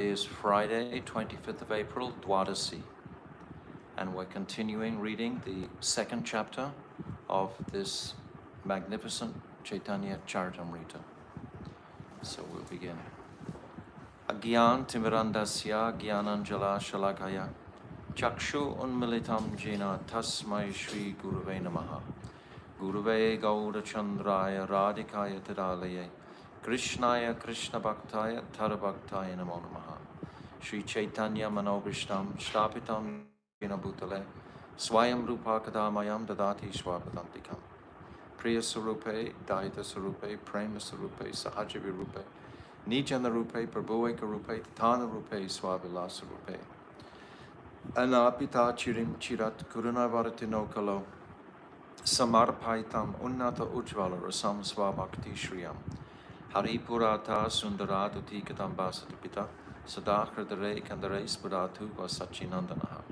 Is Friday, 25th of April, Dwadasi, and we're continuing reading the second chapter of this magnificent Caitanya Caritamrta. So we'll begin. Agyan Timirandasya Gyananjala Shalakaya Chakshu Unmilitam Jena Tasmai Shri Guruve Namaha Guruve Gaura Chandraya Radhikaya Tadalaye Krishnaya Krishna Bhaktaya Tarabhaktaya Namo Namaha Shri Chaitanya Manobhishtam Shtapitam Jena Bhutale Swayam Rupa Kadamayam Dadati Swapadantikam Priya Sarupe, Daita Sarupe, Prema Sarupe, Sahajavi Rupe Nijana Rupe, Prabhueka Rupe, Tatana Rupe, Swavilasa Rupe Anapita Chirim Chirat Kurunavarati Kalo Samarpaitam Unnata Ujvala Rasam Swabhakti Shriyam Haripurata Sundaradu Tikatam Basatipita Sadakar Dare Kandare Spuratu Vasachinandanaha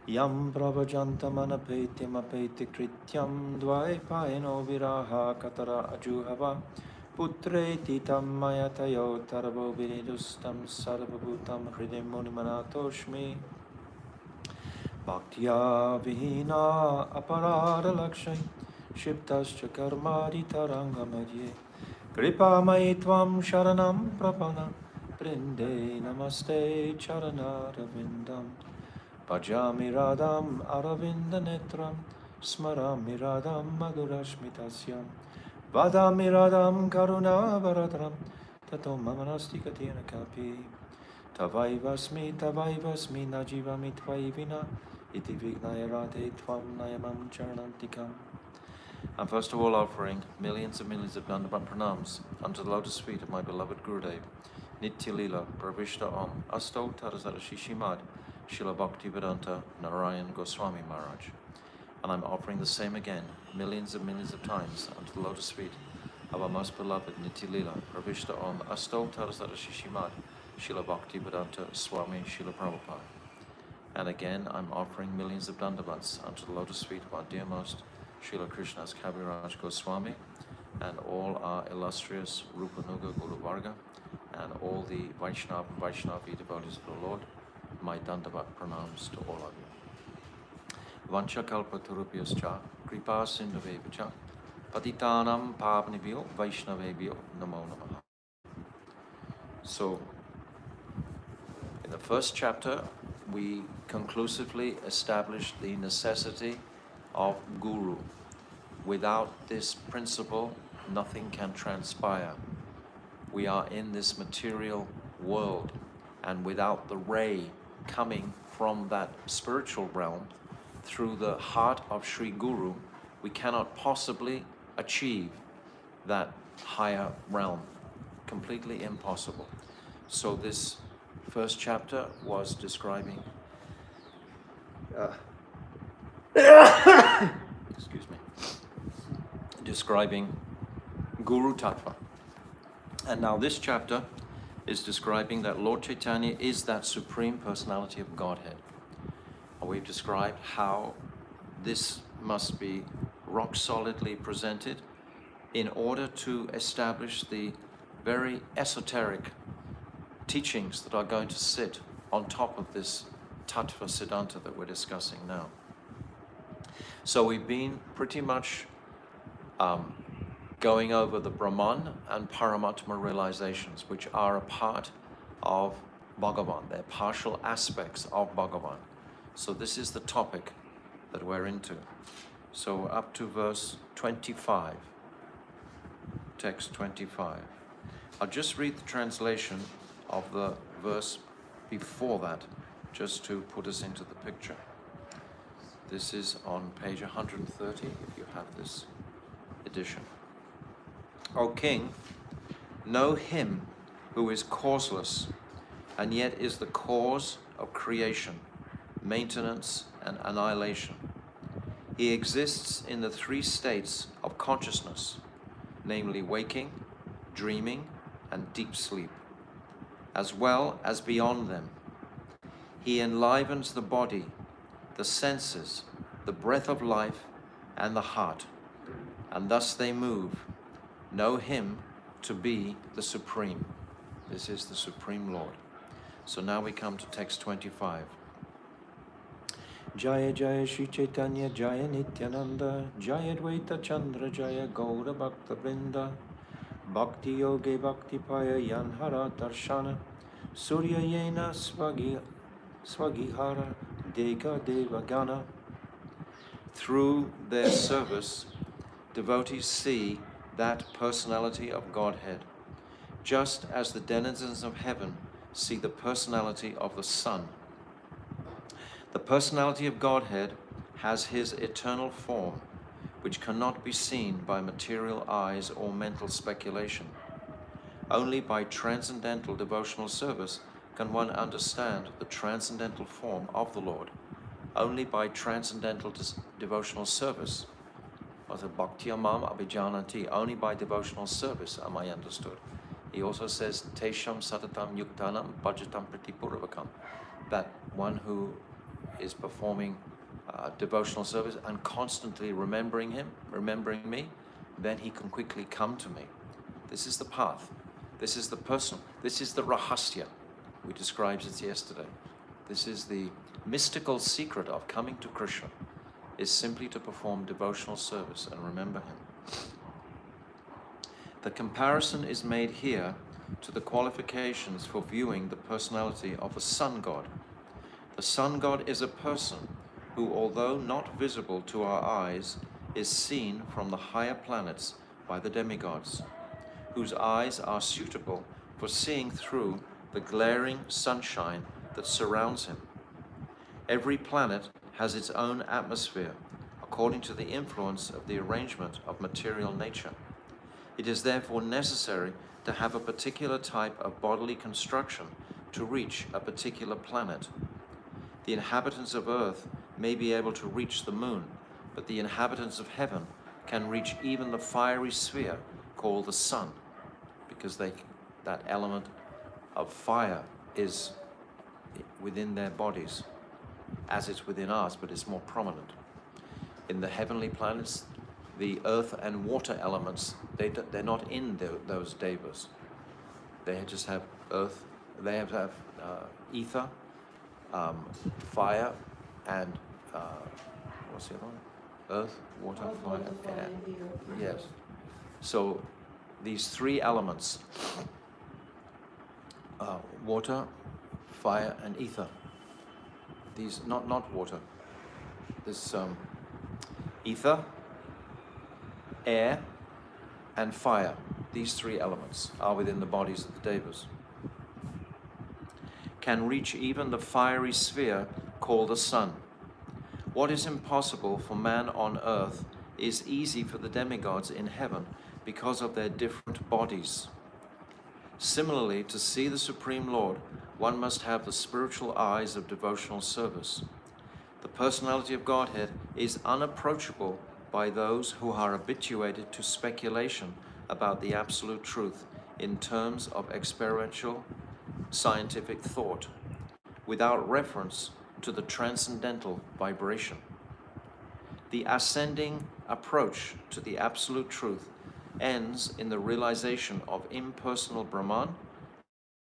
Yam Pravajantamanapetiam Apeti Krityam Dvaipaino Viraha Katara Ajuhava Putre Titam Mayatayo Tarabo Vinidustam Sarvabhutam Hridim Munimanatoshmi Bhaktya Vihina Aparada Lakshay Shiptascha Karmadi Tarangamadye Kripa Maitvam Sharanam Prapana Brinde Namaste Charanarvindam Bhajami Radham Aravinda Netram Smarami Radham Madhurashmitasyam Vadami Radham Karuna Varadram Tato Mamanasti Katina Kapi Tavaivasmi Najivami Tvaivina Iti Vignaya Radhe Tvam Nayamam Charanantikam. I'm first of all offering millions and millions of Dandavat pranams unto the lotus feet of my beloved Gurudev, Adi-lila Pravishta Om Asto Tarazara Shishimad Srila Bhaktivedanta Narayan Goswami Maharaj. And I'm offering the same again, millions and millions of times, unto the lotus feet of our most beloved Adi-lila Pravishta Om Asto Tarazara Shishimad Srila Bhaktivedanta Swami Srila Prabhupada. And again, I'm offering millions of Dandavats unto the lotus feet of our dearmost Srila Krishna's Kaviraj Goswami and all our illustrious Rupanuga Guru Varga and all the Vaishnava and Vaishnavi devotees of the Lord. My Dandavat pranams to all of you. Vancha kalpa turupyascha kripa sindhavevacha patitanam pavnibhyo vaishnavebhyo namo namaha. So, in the first chapter, we conclusively established the necessity of Guru. Without this principle, nothing can transpire. We are in this material world, and without the ray coming from that spiritual realm through the heart of Sri Guru, we cannot possibly achieve that higher realm. Completely impossible. So this first chapter was describing excuse me, describing Guru Tattva. And now this chapter is describing that Lord Chaitanya is that Supreme Personality of Godhead. And we've described how this must be rock solidly presented in order to establish the very esoteric teachings that are going to sit on top of this Tattva Siddhanta that we're discussing now. So we've been pretty much going over the Brahman and Paramatma realizations, which are a part of Bhagavan. They're partial aspects of Bhagavan. So this is the topic that we're into. So up to verse 25, text 25. I'll just read the translation of the verse before that, just to put us into the picture. This is on page 130, if you have this edition. O King, know him who is causeless, and yet is the cause of creation, maintenance, and annihilation. He exists in the three states of consciousness, namely waking, dreaming, and deep sleep, as well as beyond them. He enlivens the body, the senses, the breath of life, and the heart, and thus they move. Know him to be the Supreme. This is the Supreme Lord. So now we come to text 25. Jaya Jaya Shri Caitanya Jaya Nityananda Jaya Dvaita Chandra Jaya Gaura Bhakta Vrinda Bhakti Yoge Bhakti Paya Yanhara Darshana Surya Yena Swagihara Deka Devagana. Through their service, devotees see that personality of Godhead, just as the denizens of heaven see the personality of the sun. The personality of Godhead has his eternal form, which cannot be seen by material eyes or mental speculation. Only by transcendental devotional service can one understand the transcendental form of the Lord. Only by transcendental devotional service, bhaktyamam abhijananti, only by devotional service am I understood. He also says, tesham satatam yuktanam bhajatam pratipurvakam, that one who is performing devotional service and constantly remembering him, remembering me, then he can quickly come to me. This is the path. This is the personal. This is the rahasya. We described it yesterday. This is the mystical secret of coming to Krishna, is simply to perform devotional service and remember him. The comparison is made here to the qualifications for viewing the personality of a sun god. The sun god is a person who, although not visible to our eyes, is seen from the higher planets by the demigods, whose eyes are suitable for seeing through the glaring sunshine that surrounds him. Every planet has its own atmosphere, according to the influence of the arrangement of material nature. It is therefore necessary to have a particular type of bodily construction to reach a particular planet. The inhabitants of earth may be able to reach the moon, but the inhabitants of heaven can reach even the fiery sphere called the sun, because that element of fire is within their bodies, as it's within ours, but it's more prominent. In the heavenly planets, the earth and water elements, they're not in those devas. They just have earth, they have ether, fire, and what's the other one? Earth, water, fire, air. Yes. So these three elements, water, fire, and ether. These, not water. This ether, air, and fire. These three elements are within the bodies of the devas. Can reach even the fiery sphere called the sun. What is impossible for man on earth is easy for the demigods in heaven because of their different bodies. Similarly, to see the Supreme Lord, one must have the spiritual eyes of devotional service. The personality of Godhead is unapproachable by those who are habituated to speculation about the absolute truth in terms of experiential scientific thought, without reference to the transcendental vibration. The ascending approach to the absolute truth ends in the realization of impersonal Brahman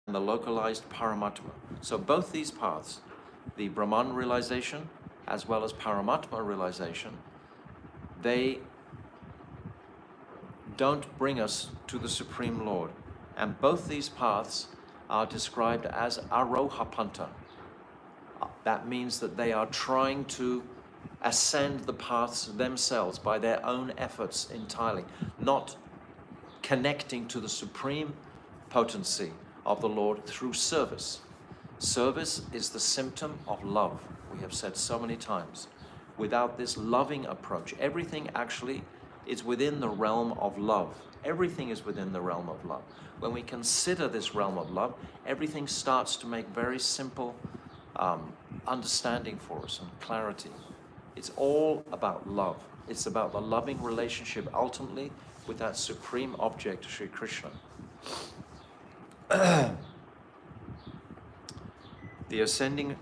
and the localized Paramatma. So both these paths, the Brahman realization as well as Paramatma realization, they don't bring us to the Supreme Lord. And both these paths are described as arohapanta. That means that they are trying to ascend the paths themselves by their own efforts entirely, not connecting to the supreme potency of the Lord through service. Service is the symptom of love, we have said so many times. Without this loving approach, everything actually is within the realm of love. Everything is within the realm of love. When we consider this realm of love, everything starts to make very simple understanding for us and clarity. It's all about love. It's about the loving relationship ultimately with that supreme object, Sri Krishna. The ascending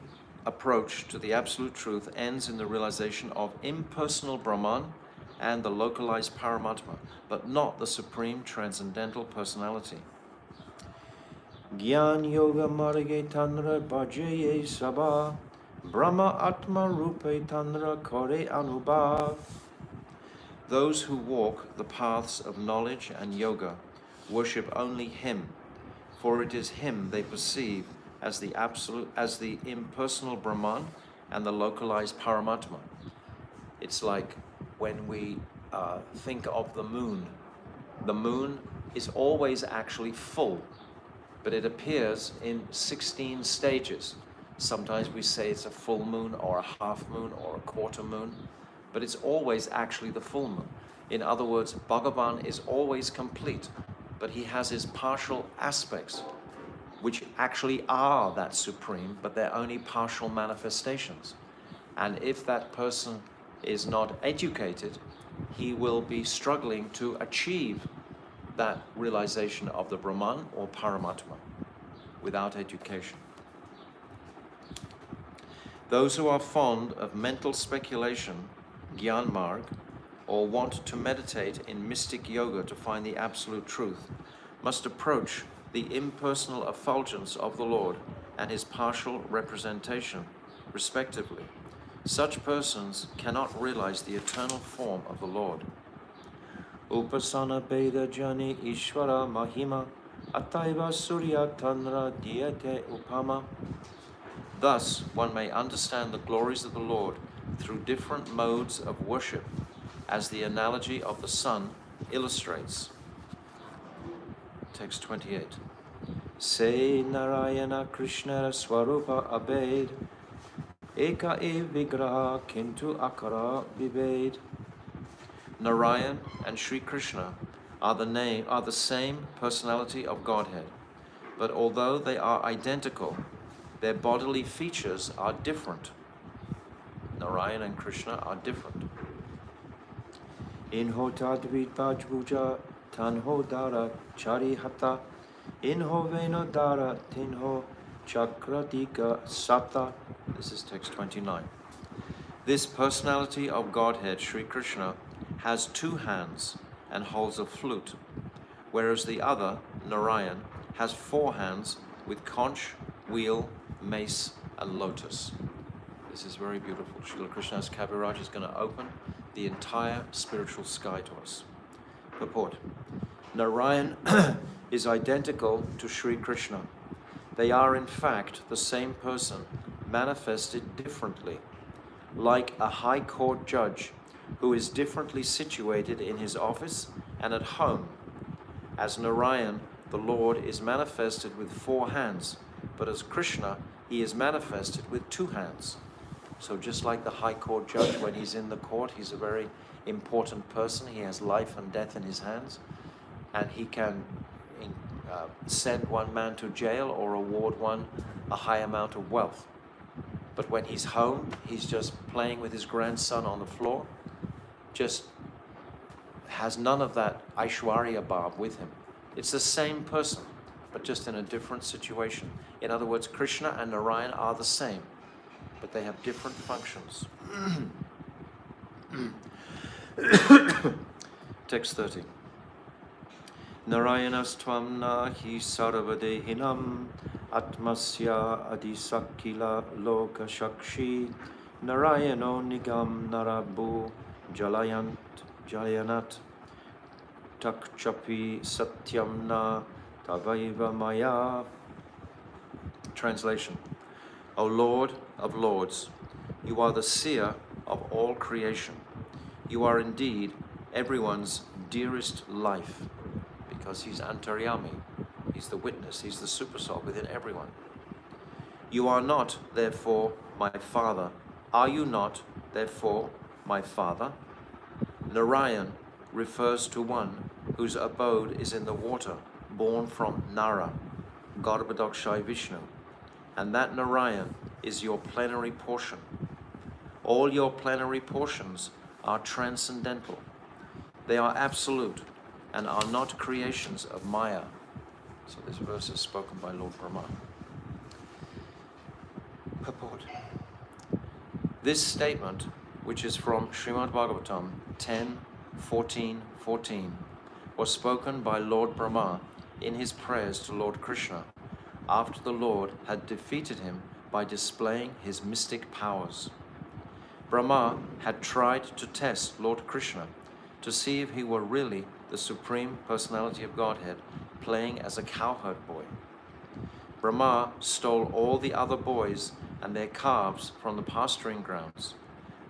approach to the absolute truth ends in the realization of impersonal Brahman and the localized Paramatma, but not the supreme transcendental personality. Gyan Yoga Marge Tanra Bhajaye Sabha Brahma Atma Rupe Tanra Kore Anubhav. Those who walk the paths of knowledge and yoga worship only Him, for it is Him they perceive as the absolute, as the impersonal Brahman and the localized Paramatma. It's like when we think of the moon. The moon is always actually full, but it appears in 16 stages. Sometimes we say it's a full moon or a half moon or a quarter moon, but it's always actually the full moon. In other words, Bhagavan is always complete, but he has his partial aspects, which actually are that supreme, but they're only partial manifestations. And if that person is not educated, he will be struggling to achieve that realization of the Brahman or Paramatma without education. Those who are fond of mental speculation, Gyan Marg, or want to meditate in mystic yoga to find the absolute truth, must approach the impersonal effulgence of the Lord and his partial representation, respectively. Such persons cannot realize the eternal form of the Lord. Upasana Beda Jani Ishvara Mahima Ataiva Surya Tanra Diete Upama. Thus, one may understand the glories of the Lord through different modes of worship, as the analogy of the sun illustrates. Text 28. Se Narayana Krishna Swarupa Abed Eka e Vigraha Kintu Akara Vived. Narayan and Sri Krishna are the same personality of Godhead, but although they are identical, their bodily features are different. Narayan and Krishna are different. Inho Tadvid Bajbuja Tanho Dara Charihata Inho Veno Dara Tinho Chakratika Sata. This is text 29. This personality of Godhead, Sri Krishna, has 2 hands and holds a flute, whereas the other, Narayan, has 4 hands with conch, wheel, mace, and lotus. This is very beautiful. Srila Krishna's Kaviraj is going to open the entire spiritual sky to us. Purport. Narayan is identical to Sri Krishna. They are in fact the same person, manifested differently, like a high court judge who is differently situated in his office and at home. As Narayan, the Lord is manifested with 4 hands, but as Krishna, he is manifested with 2 hands. So just like the high court judge, when he's in the court, he's a very important person. He has life and death in his hands, and he can send one man to jail or award one a high amount of wealth. But when he's home, he's just playing with his grandson on the floor, just has none of that Aishwarya Bhav with him. It's the same person, but just in a different situation. In other words, Krishna and Narayan are the same, but they have different functions. Text 30. Narayanas tvam nahi sarvadehinam atmasya adisakila loka shakshi Narayano nigam narabu jalayanat takchapi satyam na tavaiva maya. Translation. O Lord of Lords, you are the seer of all creation. You are indeed everyone's dearest life, because he's Antaryami, he's the witness, he's the supersoul within everyone. You are not, therefore, my father. Are you not, therefore, my father? Narayan refers to one whose abode is in the water, born from Nara, Garbhodakshai Vishnu, and that Narayan is your plenary portion. All your plenary portions are transcendental. They are absolute and are not creations of Maya. So this verse is spoken by Lord Brahma. Purport. This statement, which is from Srimad Bhagavatam 10:14, was spoken by Lord Brahma in his prayers to Lord Krishna after the Lord had defeated him by displaying his mystic powers. Brahma had tried to test Lord Krishna to see if he were really the Supreme Personality of Godhead playing as a cowherd boy. Brahma stole all the other boys and their calves from the pasturing grounds.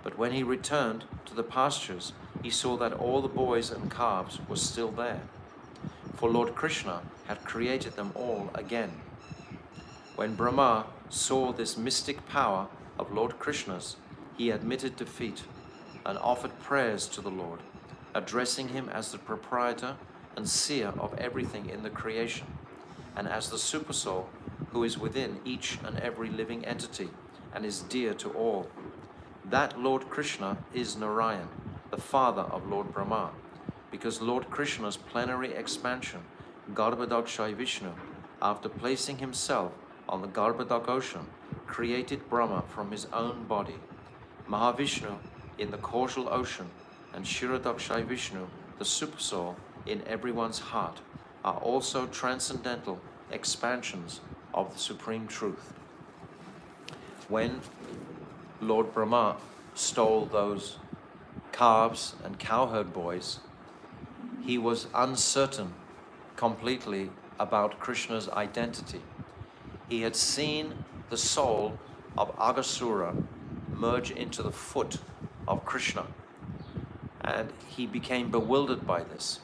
But when he returned to the pastures, he saw that all the boys and calves were still there, for Lord Krishna had created them all again. When Brahma saw this mystic power of Lord Krishna's, he admitted defeat and offered prayers to the Lord, addressing him as the proprietor and seer of everything in the creation, and as the supersoul who is within each and every living entity and is dear to all. That Lord Krishna is Narayan, the father of Lord Brahma, because Lord Krishna's plenary expansion, Garbhodakshay Vishnu, after placing himself on the Garbhodak ocean, created Brahma from his own body. Mahavishnu in the causal ocean and Kshirodakshay Vishnu, the supersoul in everyone's heart, are also transcendental expansions of the Supreme Truth. When Lord Brahma stole those calves and cowherd boys, he was uncertain completely about Krishna's identity. He had seen the soul of Aghasura merge into the foot of Krishna, and he became bewildered by this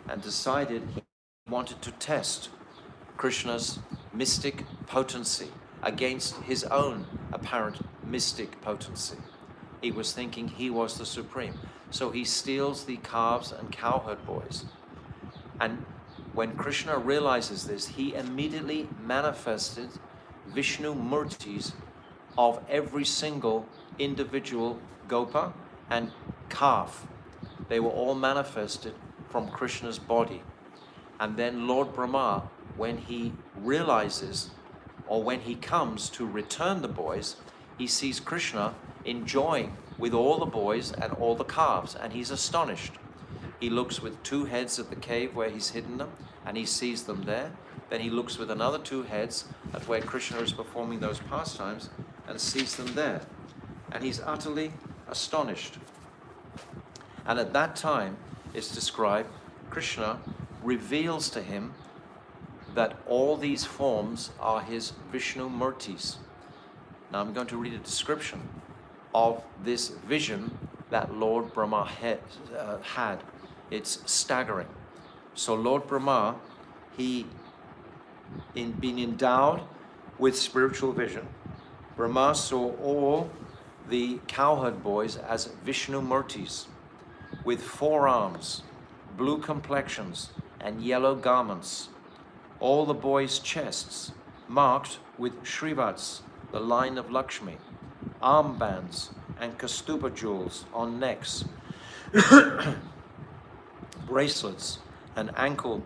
and decided he wanted to test Krishna's mystic potency against his own apparent mystic potency. He was thinking he was the Supreme. So he steals the calves and cowherd boys. And when Krishna realizes this, he immediately manifested Vishnu Murtis of every single individual gopa and calf. They were all manifested from Krishna's body. And then Lord Brahma, when he realizes, or when he comes to return the boys, he sees Krishna enjoying with all the boys and all the calves, and he's astonished. He looks with two heads at the cave where he's hidden them, and he sees them there. Then he looks with another two heads at where Krishna is performing those pastimes and sees them there. And he's utterly astonished. And at that time, it's described, Krishna reveals to him that all these forms are his Vishnu Murtis. Now I'm going to read a description of this vision that Lord Brahma had. It's staggering. So Lord Brahma, been endowed with spiritual vision. Brahma saw all the cowherd boys as Vishnu Murtis, with 4 arms, blue complexions, and yellow garments. All the boys' chests marked with Shrivats, the line of Lakshmi, armbands and kastuba jewels on necks, bracelets and ankle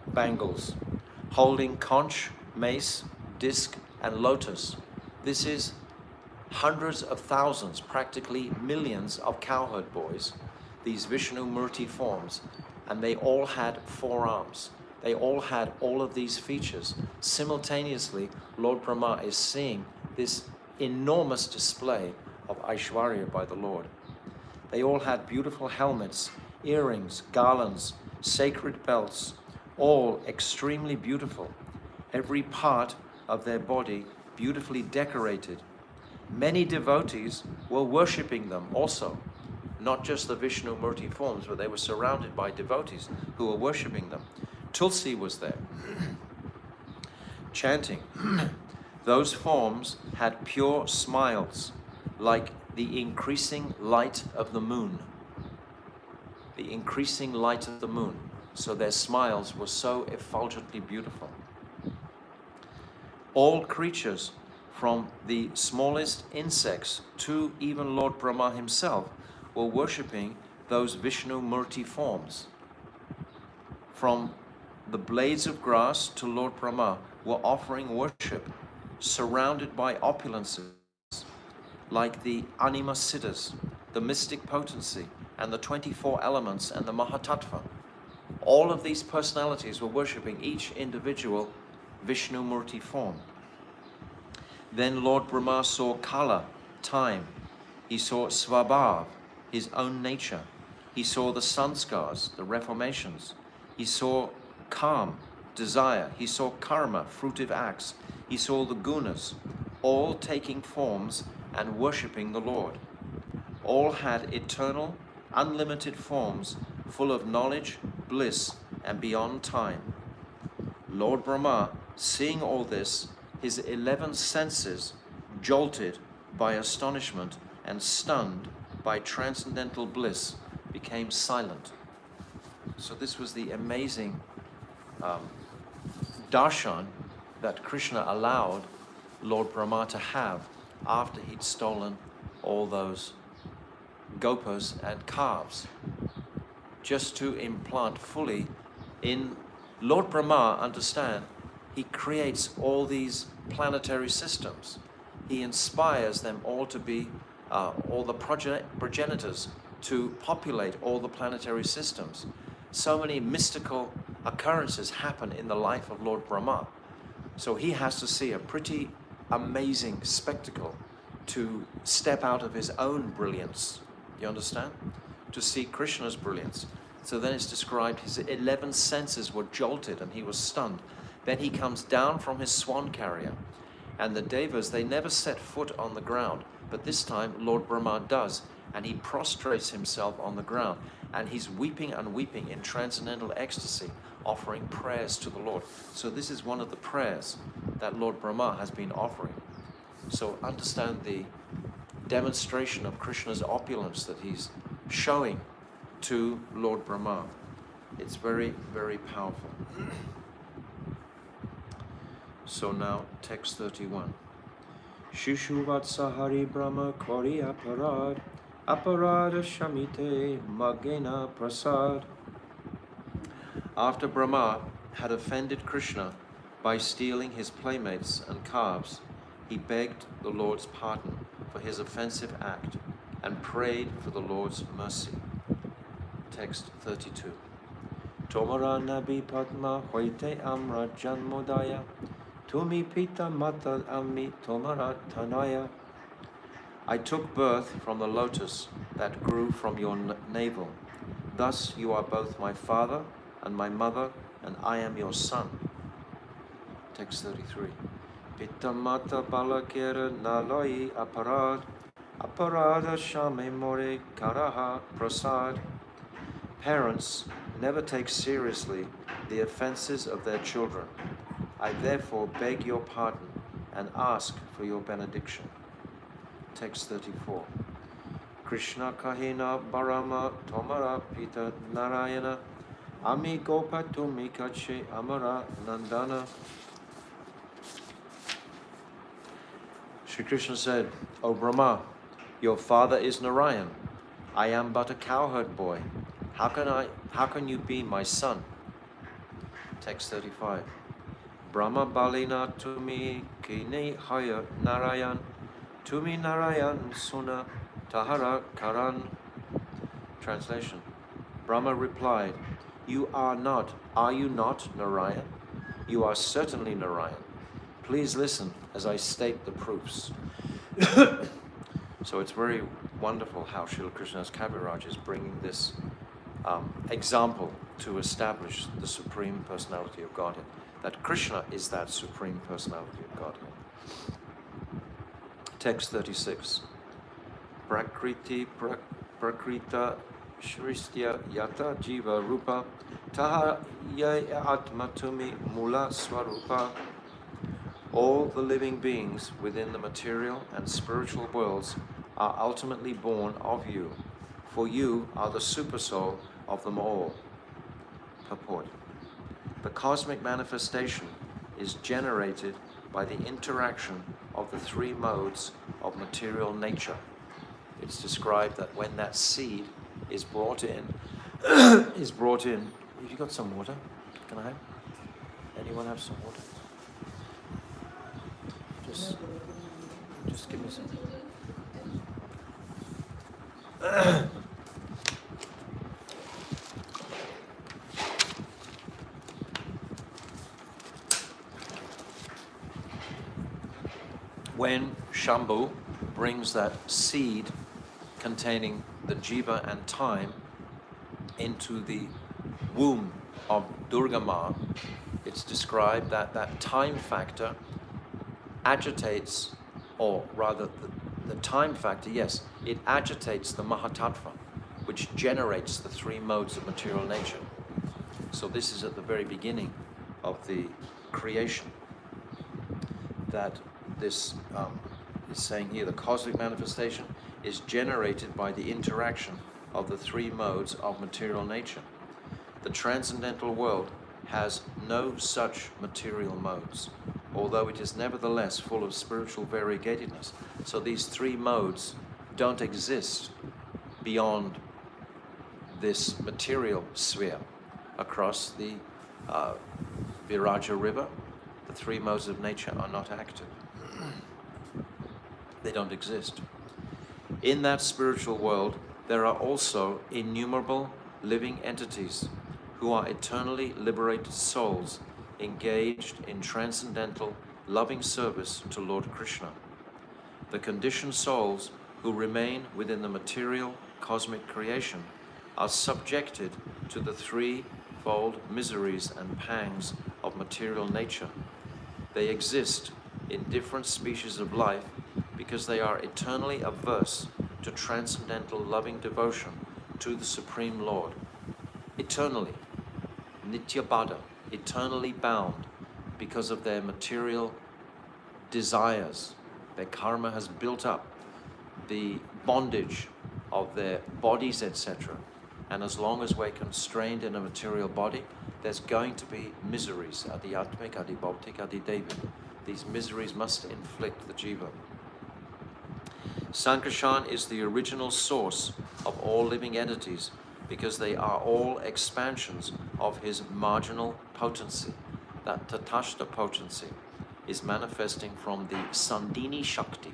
bangles, holding conch, mace, disc and lotus. This is hundreds of thousands, practically millions of cowherd boys, these Vishnu Murti forms, and they all had 4 arms. They all had all of these features. Simultaneously, Lord Brahma is seeing this enormous display of Aishwarya by the Lord. They all had beautiful helmets, earrings, garlands, sacred belts, all extremely beautiful. Every part of their body beautifully decorated. Many devotees were worshipping them also. Not just the Vishnu Murti forms, but they were surrounded by devotees who were worshipping them. Tulsi was there, chanting. Those forms had pure smiles, like the increasing light of the moon. The increasing light of the moon. So their smiles were so effulgently beautiful. All creatures, from the smallest insects to even Lord Brahma himself, were worshipping those Vishnu Murti forms. From the blades of grass to Lord Brahma were offering worship, surrounded by opulences, like the Anima Siddhas, the mystic potency, and the 24 elements and the Mahatattva. All of these personalities were worshipping each individual Vishnu Murti form. Then Lord Brahma saw Kala, time. He saw Svabhav, his own nature. He saw the sanskars, the reformations. He saw Kam, desire. He saw Karma, fruitive acts. He saw the gunas, all taking forms and worshipping the Lord. All had eternal, unlimited forms, full of knowledge, bliss, and beyond time. Lord Brahma, seeing all this, his 11 senses, jolted by astonishment and stunned by transcendental bliss, became silent. So this was the amazing darshan that Krishna allowed Lord Brahma to have after he'd stolen all those gopas and calves, just to implant fully in Lord Brahma. Understand, he creates all these planetary systems. He inspires them all to be, all the progenitors to populate all the planetary systems. So many mystical occurrences happen in the life of Lord Brahma. So he has to see a pretty amazing spectacle to step out of his own brilliance. You understand? To see Krishna's brilliance. So then it's described his 11 senses were jolted and he was stunned. Then he comes down from his swan carrier. And the devas, they never set foot on the ground. But this time Lord Brahma does. And he prostrates himself on the ground. And he's weeping and weeping in transcendental ecstasy, offering prayers to the Lord. So this is one of the prayers that Lord Brahma has been offering. So understand the demonstration of Krishna's opulence that he's showing to Lord Brahma. It's very, very powerful. So now, text 31. Shishuvatsa Hari Brahma Kori Aparad Aparada Shamite Magena Prasad. After Brahma had offended Krishna by stealing his playmates and calves, he begged the Lord's pardon for his offensive act and prayed for the Lord's mercy. Text 32. Tomara Nabi Padma Hoite Amra Janmodaya Tumi Pita Mata Ami Tomara Tanaya. I took birth from the lotus that grew from your navel. Thus you are both my father and my mother, and I am your son. Text 33. Pitta Mata Balakera Naloi Aparad Aparada Shame More Karaha Prasad. Parents never take seriously the offenses of their children. I therefore beg your pardon and ask for your benediction. Text 34. Krishna Kahina Barama Tomara Pita Narayana Ami Gopa Tumi Kache Amara Nandana. Sri Krishna said, O Brahma, your father is Narayan. I am but a cowherd boy. How can you be my son? Text 35. Brahma Balina Tumi Kini Haya Narayan Tumi Narayan Suna Tahara Karan. Translation. Brahma replied, are you not Narayan? You are certainly Narayan. Please listen as I state the proofs. So it's very wonderful how Srila Krishnadas Kaviraj is bringing this example to establish the Supreme Personality of Godhead. That Krishna is that Supreme Personality of Godhead. Text 36. Prakriti Prakrita Shristya Yata Jiva Rupa Taha Atma Tumi Mula Swarupa. All the living beings within the material and spiritual worlds are ultimately born of you, for you are the supersoul of them all. Purport. The cosmic manifestation is generated by the interaction of the three modes of material nature. It's described that when that seed is brought in, have you got some water? Can I have? Anyone have some water? Just give me some. When Shambhu brings that seed containing the jiva and time into the womb of Durga Ma, it's described that that time factor agitates, or rather the time factor, yes, it agitates the Mahatattva, which generates the three modes of material nature. So this is at the very beginning of the creation, that this is saying here, the cosmic manifestation is generated by the interaction of the three modes of material nature. The transcendental world has no such material modes, although it is nevertheless full of spiritual variegatedness. So these three modes don't exist beyond this material sphere. Across the Viraja river, the three modes of nature are not active. They don't exist. In that spiritual world, there are also innumerable living entities who are eternally liberated souls engaged in transcendental loving service to Lord Krishna. The conditioned souls who remain within the material cosmic creation are subjected to the threefold miseries and pangs of material nature. They exist in different species of life because they are eternally averse to transcendental loving devotion to the Supreme Lord. Eternally, Nityabada, eternally bound because of their material desires. Their karma has built up the bondage of their bodies, etc. And as long as we're constrained in a material body, there's going to be miseries, adi-atmik, adi-bhautik, adi-devik. These miseries must inflict the jiva. Sankarshan is the original source of all living entities because they are all expansions of his marginal potency. That Tatashta potency is manifesting from the Sandini Shakti,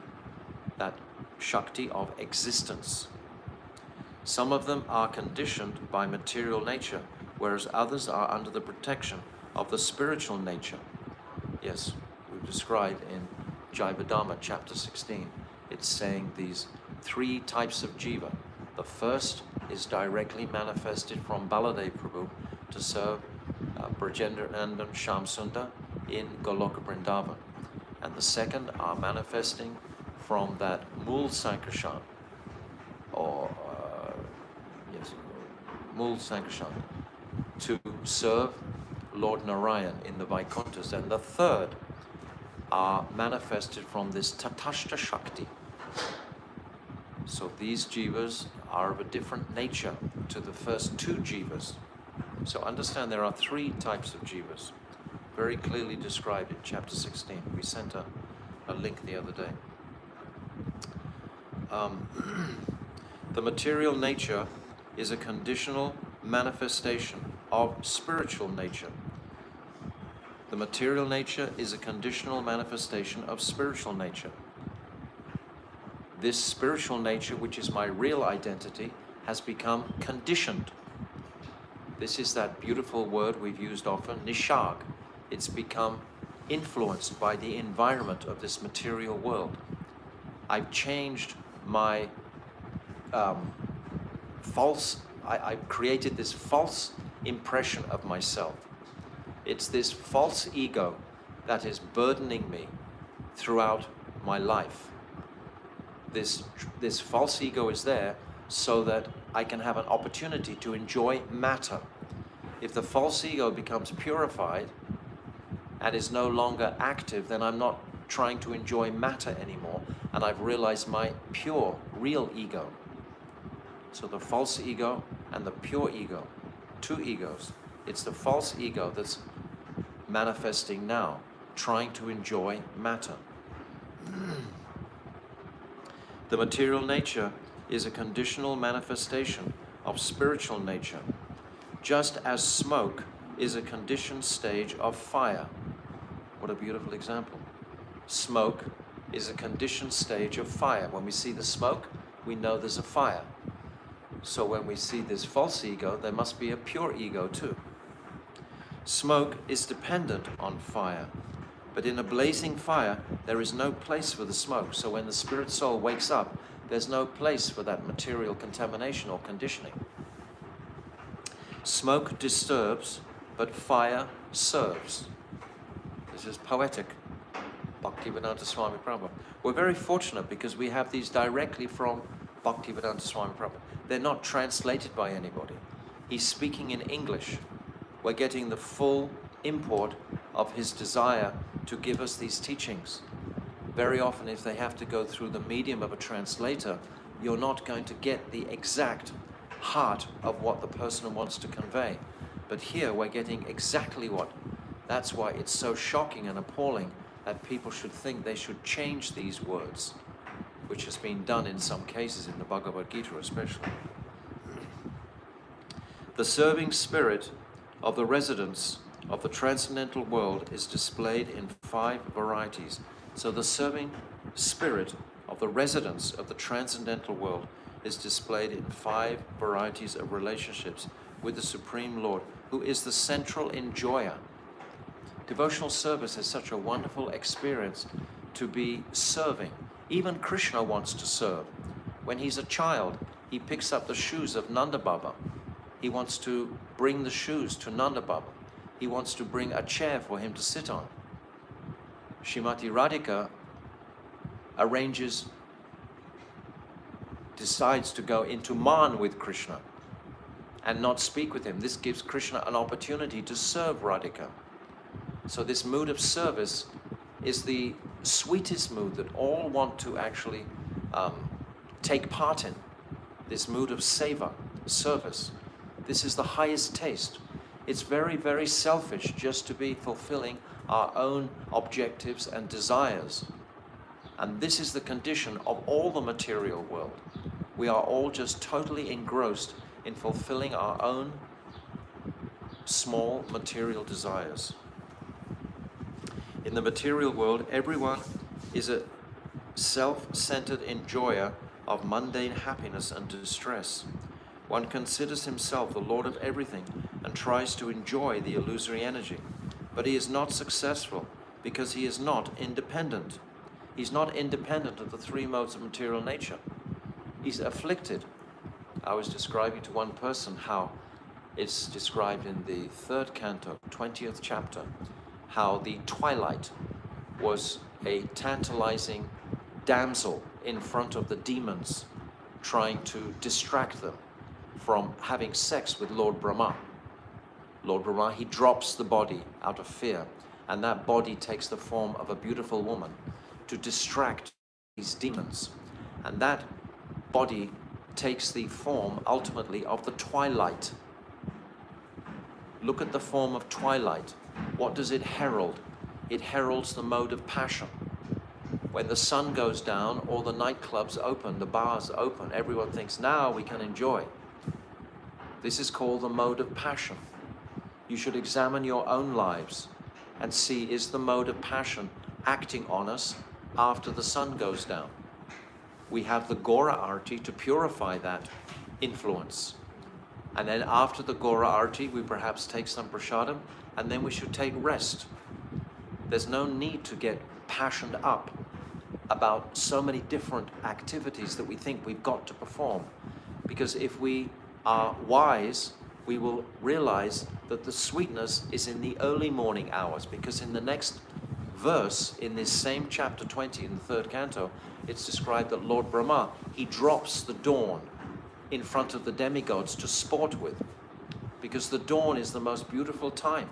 that Shakti of existence. Some of them are conditioned by material nature, whereas others are under the protection of the spiritual nature. Yes, we've described in Jivadhamma, chapter 16. It's saying these three types of jiva. The first is directly manifested from Baladev Prabhu to serve Brajendra Nandan Shamsundar in Goloka Vrindavan. And the second are manifesting from that Mool Sankarshan, or Mool Sankarshan, to serve Lord Narayan in the Vaikunthas. And the third are manifested from this Tatashta Shakti. So these jivas are of a different nature to the first two jivas. So understand there are three types of jivas, very clearly described in chapter 16. We sent a link the other day. The material nature is a conditional manifestation of spiritual nature. The material nature is a conditional manifestation of spiritual nature. This spiritual nature, which is my real identity, has become conditioned. This is that beautiful word we've used often, nishag. It's become influenced by the environment of this material world. I've changed my I've created this false impression of myself. It's this false ego that is burdening me throughout my life. This false ego is there so that I can have an opportunity to enjoy matter. If the false ego becomes purified and is no longer active, then I'm not trying to enjoy matter anymore, and I've realized my pure, real ego. So the false ego and the pure ego, two egos. It's the false ego that's manifesting now, trying to enjoy matter. The material nature is a conditional manifestation of spiritual nature, just as smoke is a conditioned stage of fire. What a beautiful example. Smoke is a conditioned stage of fire. When we see the smoke, we know there's a fire. So when we see this false ego, there must be a pure ego too. Smoke is dependent on fire. But in a blazing fire, there is no place for the smoke. So when the spirit soul wakes up, there's no place for that material contamination or conditioning. Smoke disturbs, but fire serves. This is poetic. Bhaktivedanta Swami Prabhupada. We're very fortunate because we have these directly from Bhaktivedanta Swami Prabhupada. They're not translated by anybody. He's speaking in English. We're getting the full import of his desire to give us these teachings. Very often, if they have to go through the medium of a translator, you're not going to get the exact heart of what the person wants to convey. But here we're getting exactly what. That's why it's so shocking and appalling that people should think they should change these words, which has been done in some cases in the Bhagavad Gita especially. The serving spirit of the residents of the transcendental world is displayed in 5 varieties. So the serving spirit of the residents of the transcendental world is displayed in 5 varieties of relationships with the Supreme Lord, who is the central enjoyer. Devotional service is such a wonderful experience to be serving. Even Krishna wants to serve. When he's a child, he picks up the shoes of Nanda Baba. He wants to bring the shoes to Nanda Baba. He wants to bring a chair for him to sit on. Srimati Radhika decides to go into Man with Krishna and not speak with him. This gives Krishna an opportunity to serve Radhika. So this mood of service is the sweetest mood that all want to actually take part in. This mood of seva, service. This is the highest taste. It's very, very selfish just to be fulfilling our own objectives and desires. And this is the condition of all the material world. We are all just totally engrossed in fulfilling our own small material desires. In the material world, everyone is a self-centered enjoyer of mundane happiness and distress. One considers himself the Lord of everything and tries to enjoy the illusory energy. But he is not successful because he is not independent. He's not independent of the 3 modes of material nature. He's afflicted. I was describing to one person how it's described in the 3rd canto, 20th chapter, how the twilight was a tantalizing damsel in front of the demons, trying to distract them from having sex with Lord Brahma. Lord Brahma, he drops the body out of fear, and that body takes the form of a beautiful woman to distract these demons. And that body takes the form, ultimately, of the twilight. Look at the form of twilight. What does it herald? It heralds the mode of passion. When the sun goes down, all the nightclubs open, the bars open, everyone thinks, now we can enjoy. This is called the mode of passion. You should examine your own lives and see, is the mode of passion acting on us after the sun goes down? We have the Gora Arti to purify that influence. And then after the Gora Arti, we perhaps take some prasadam, and then we should take rest. There's no need to get passioned up about so many different activities that we think we've got to perform. Because if we are wise, we will realize that the sweetness is in the early morning hours, because in the next verse, in this same chapter 20 in the 3rd canto, it's described that Lord Brahma, he drops the dawn in front of the demigods to sport with, because the dawn is the most beautiful time.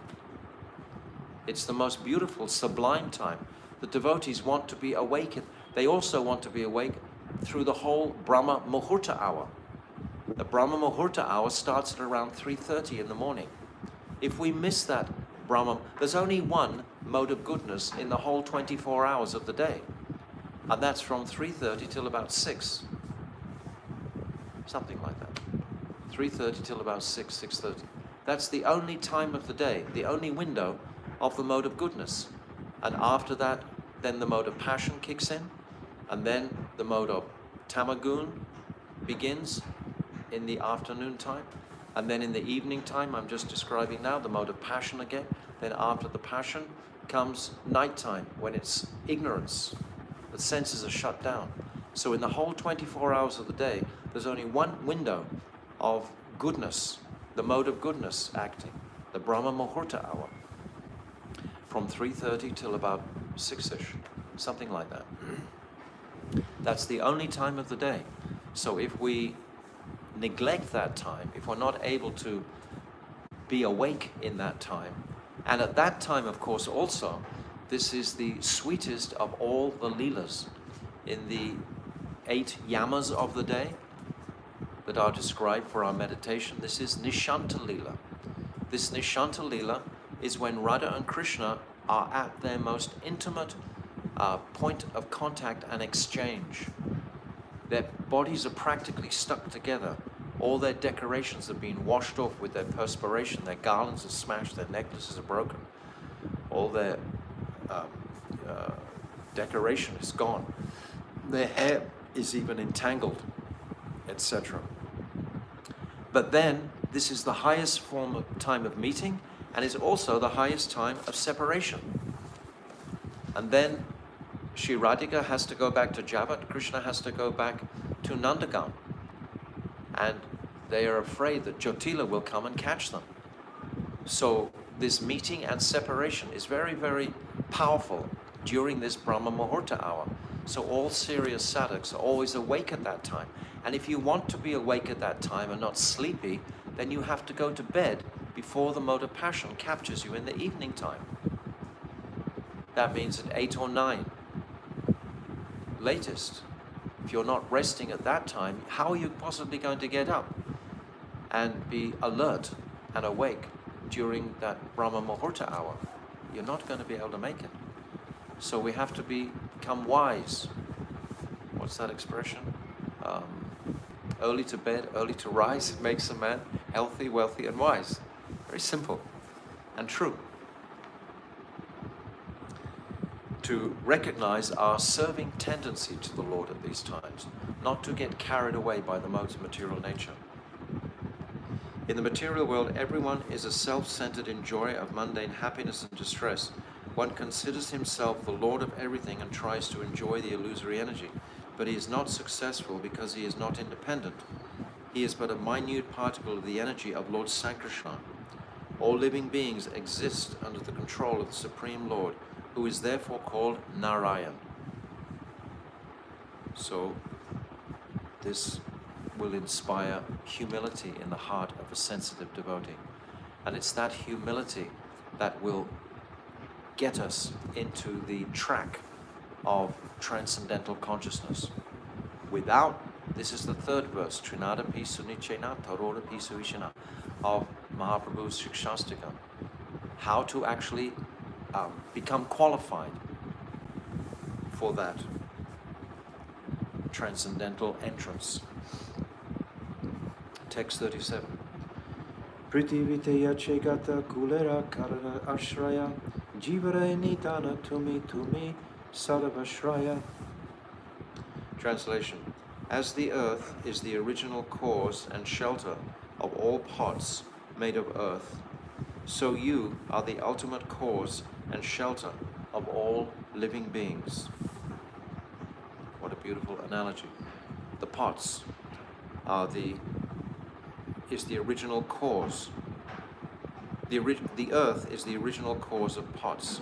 It's the most beautiful, sublime time. The devotees want to be awake. They also want to be awake through the whole Brahma Muhurta hour. The Brahma Muhurta hour starts at around 3:30 in the morning. If we miss that Brahma, there's only one mode of goodness in the whole 24 hours of the day. And that's from 3:30 till about 6. Something like that. 3:30 till about 6:30. That's the only time of the day, the only window of the mode of goodness. And after that, then the mode of passion kicks in, and then the mode of tamagun begins in the afternoon time, and then in the evening time, I'm just describing now, the mode of passion again. Then after the passion, comes nighttime, when it's ignorance. The senses are shut down. So in the whole 24 hours of the day, there's only one window of goodness, the mode of goodness acting, the Brahma Muhurta hour, from 3:30 till about 6ish, something like that. That's the only time of the day. So if we neglect that time, if we're not able to be awake in that time, and at that time, of course, also, this is the sweetest of all the leelas. In the 8 yamas of the day that are described for our meditation, this is Nishanta Lila. This Nishanta Lila is when Radha and Krishna are at their most intimate point of contact and exchange. Their bodies are practically stuck together. All their decorations have been washed off with their perspiration. Their garlands are smashed, their necklaces are broken. All their decoration is gone. Their hair is even entangled, etc. But then, this is the highest form of time of meeting, and is also the highest time of separation. And then Shri Radhika has to go back to Javat, Krishna has to go back to Nandagaon. And they are afraid that Jyotila will come and catch them. So this meeting and separation is very, very powerful during this Brahma Muhurta hour. So all serious sadhaks are always awake at that time. And if you want to be awake at that time and not sleepy, then you have to go to bed before the mode of passion captures you in the evening time. That means at 8 or 9, latest. If you're not resting at that time, how are you possibly going to get up and be alert and awake during that Brahma Muhurta hour? You're not going to be able to make it. So we have to become wise. What's that expression? Early to bed, early to rise, it makes a man healthy, wealthy, and wise. Very simple and true. To recognize our serving tendency to the Lord at these times, not to get carried away by the modes of material nature. In the material world, everyone is a self-centered enjoyer of mundane happiness and distress. One considers himself the Lord of everything and tries to enjoy the illusory energy, but he is not successful because he is not independent. He is but a minute particle of the energy of Lord Sankrishna. All living beings exist under the control of the Supreme Lord, who is therefore called Narayan. So this will inspire humility in the heart of a sensitive devotee. And it's that humility that will get us into the track of transcendental consciousness. Without, this is the 3rd verse, Trinada Pisu Nichena, Tarora Pisu Ishana, of Mahaprabhu's Shikshastikam. How to actually become qualified for that transcendental entrance. Text 37. Pritiviteya chegata kulera karana ashraya jivare nitana tumi sarvashraya. Translation. As the earth is the original cause and shelter of all pots made of earth, so you are the ultimate cause and shelter of all living beings. What a beautiful analogy. The pots is the original cause. The earth is the original cause of pots,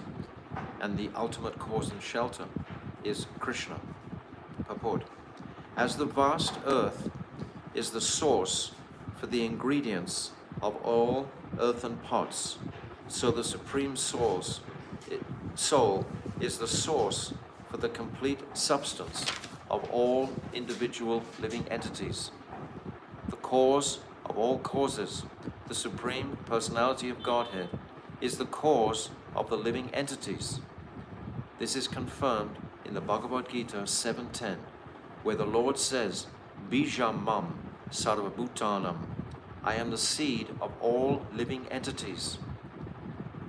and the ultimate cause and shelter is Krishna. Purport. As the vast earth is the source for the ingredients of all earthen pots, so the Supreme Soul is the source for the complete substance of all individual living entities. The cause of all causes, the Supreme Personality of Godhead, is the cause of the living entities. This is confirmed in the Bhagavad Gita 7.10, where the Lord says, Bijam mam sarvabhutanam, I am the seed of all living entities.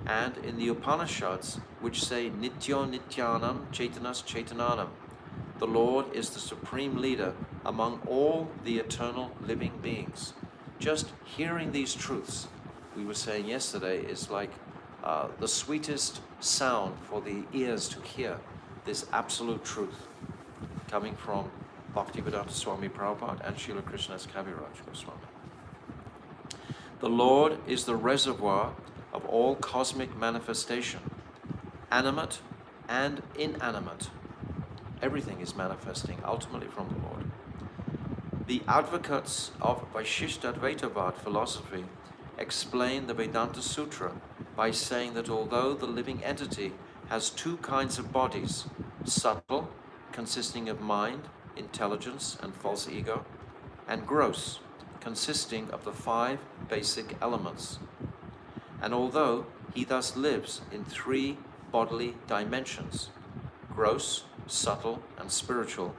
And in the Upanishads, which say Nityo Nityanam Chaitanas Chaitananam, the Lord is the supreme leader among all the eternal living beings. Just hearing these truths, we were saying yesterday, is like the sweetest sound for the ears to hear this absolute truth coming from Bhaktivedanta Swami Prabhupada and Srila Krishnadas Kaviraj Goswami. The Lord is the reservoir of all cosmic manifestation, animate and inanimate. Everything is manifesting ultimately from the Lord. The advocates of Vaishishtadvaitavad philosophy explain the Vedanta Sutra by saying that although the living entity has two kinds of bodies, subtle, consisting of mind, intelligence, and false ego, and gross, consisting of the 5 basic elements. And although he thus lives in 3 bodily dimensions, gross, subtle, and spiritual,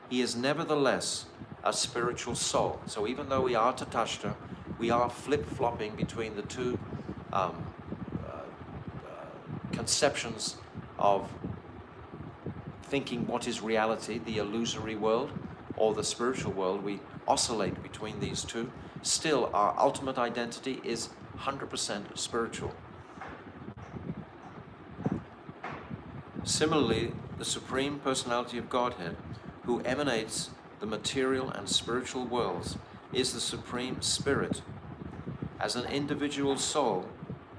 he is nevertheless a spiritual soul. So even though we are Tatashta, we are flip-flopping between the two conceptions of thinking what is reality, the illusory world, or the spiritual world. We oscillate between these two. Still, our ultimate identity is 100% spiritual. Similarly, the Supreme Personality of Godhead, who emanates the material and spiritual worlds, is the Supreme Spirit. As an individual soul,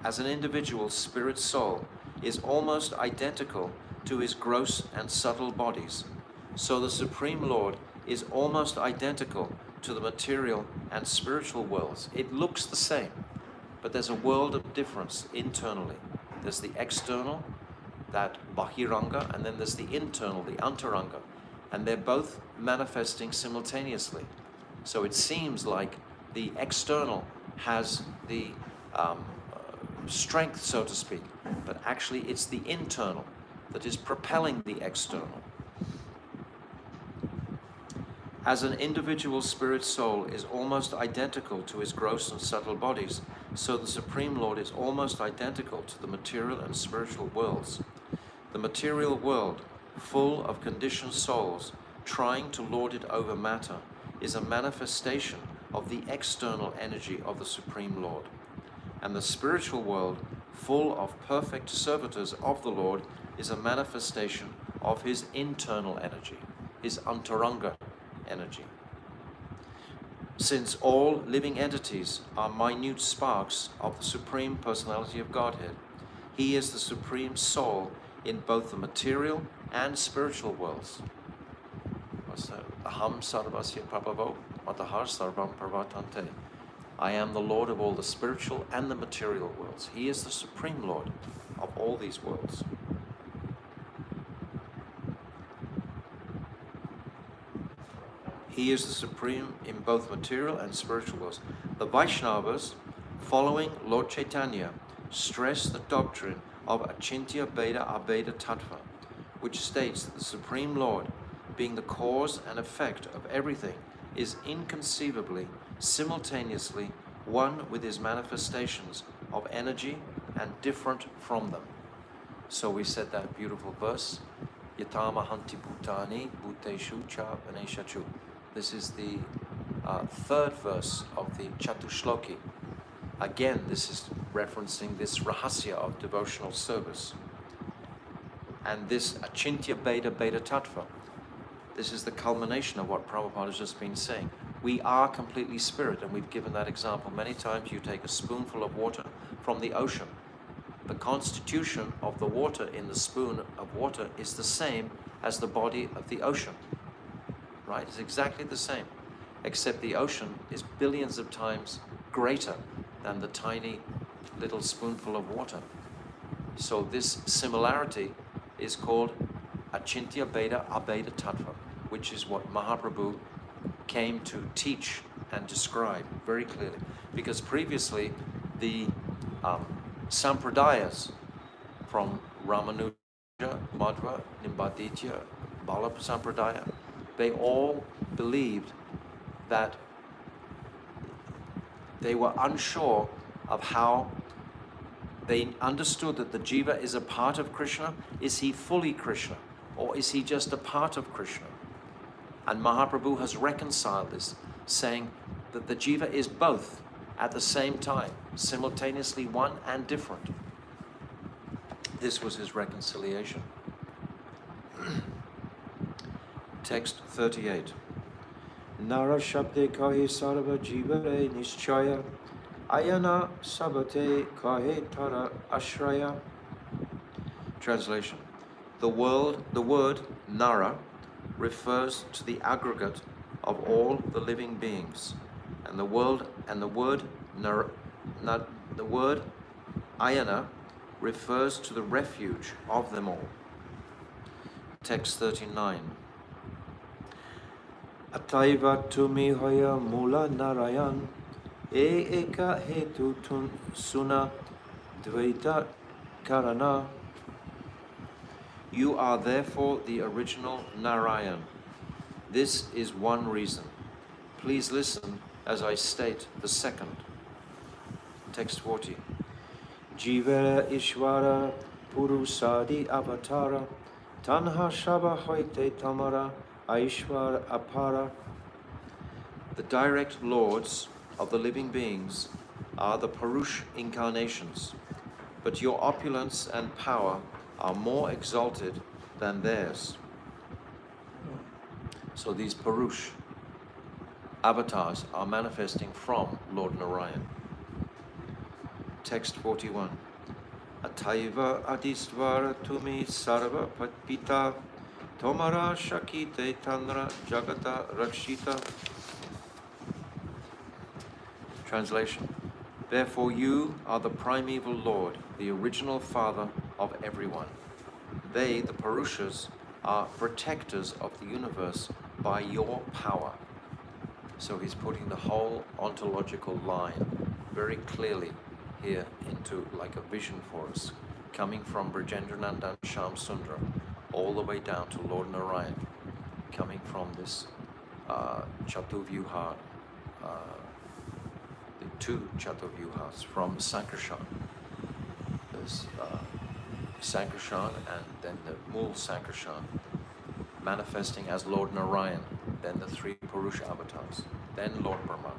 as an individual spirit soul, is almost identical to his gross and subtle bodies, so the Supreme Lord is almost identical to the material and spiritual worlds. It looks the same, but there's a world of difference internally. There's the external, that Bahiranga, and then there's the internal, the Antaranga, and they're both manifesting simultaneously. So it seems like the external has the strength, so to speak, but actually it's the internal that is propelling the external. As an individual spirit soul is almost identical to his gross and subtle bodies, so the Supreme Lord is almost identical to the material and spiritual worlds. The material world, full of conditioned souls trying to lord it over matter, is a manifestation of the external energy of the Supreme Lord. And the spiritual world, full of perfect servitors of the Lord, is a manifestation of his internal energy, his antaranga energy. Since all living entities are minute sparks of the Supreme Personality of Godhead, he is the Supreme Soul in both the material and spiritual worlds. What's that? Aham sarvasya prabhavo matahar sarvam parvatante. I am the Lord of all the spiritual and the material worlds. He is the Supreme Lord of all these worlds. He is the Supreme in both material and spiritual worlds. The Vaishnavas, following Lord Chaitanya, stress the doctrine of Achintya Bheda Abheda Tattva, which states that the Supreme Lord, being the cause and effect of everything, is inconceivably, simultaneously one with his manifestations of energy and different from them. So we said that beautiful verse, Yatama Hanti Bhutani Bhuteshu Cha Vaneshachu. This is the 3rd verse of the Chatushloki. Again, this is referencing this rahasya of devotional service. And this Achintya Bheda Bheda Tattva, this is the culmination of what Prabhupada has just been saying. We are completely spirit, and we've given that example many times. You take a spoonful of water from the ocean. The constitution of the water in the spoon of water is the same as the body of the ocean, right? It's exactly the same, except the ocean is billions of times greater than the tiny little spoonful of water. So this similarity is called Achintya Bheda Abheda Tattva, which is what Mahaprabhu came to teach and describe very clearly. Because previously the Sampradayas from Ramanuja, Madhva, Nimbaditya, Vallabha Sampradaya, they all believed that they were unsure of how they understood that the jiva is a part of Krishna. Is he fully Krishna, or is he just a part of Krishna? And Mahaprabhu has reconciled this, saying that the jiva is both at the same time, simultaneously one and different. This was his reconciliation. Text 38. Nara shabde kahe sarva jivare nishchaya ayana sabate kahe tara ashraya. Translation. The word Nara refers to the aggregate of all the living beings, and the word Ayana refers to the refuge of them all. Text 39. Ataiva tumi hoya mula narayan eka hetu tun suna dvaita karana. You are therefore the original Narayan. This is one reason. Please listen as I state the second. Text 40. Jivara Ishvara Purusadi Avatara Tanha Shaba Hoite Tamara Aishvara Apara. The direct lords of the living beings are the Purush incarnations, but your opulence and power are more exalted than theirs. So these Purush avatars are manifesting from Lord Narayan. Text 41. Ataiva adistvara tumi sarva patpita tomara shakite tanra jagata rakshita. Translation. Therefore you are the primeval Lord, the original Father of everyone. They, the Purushas, are protectors of the universe by your power. So he's putting the whole ontological line very clearly here into like a vision for us, coming from Brajendranand and Shyam Sundar all the way down to Lord Narayan, coming from this Chatuvyuha, the two Chatuvyuhas from Sankarshan. There's Sankarshan and then the Mool Sankarshan manifesting as Lord Narayan, then the three Purusha avatars, then Lord Brahma.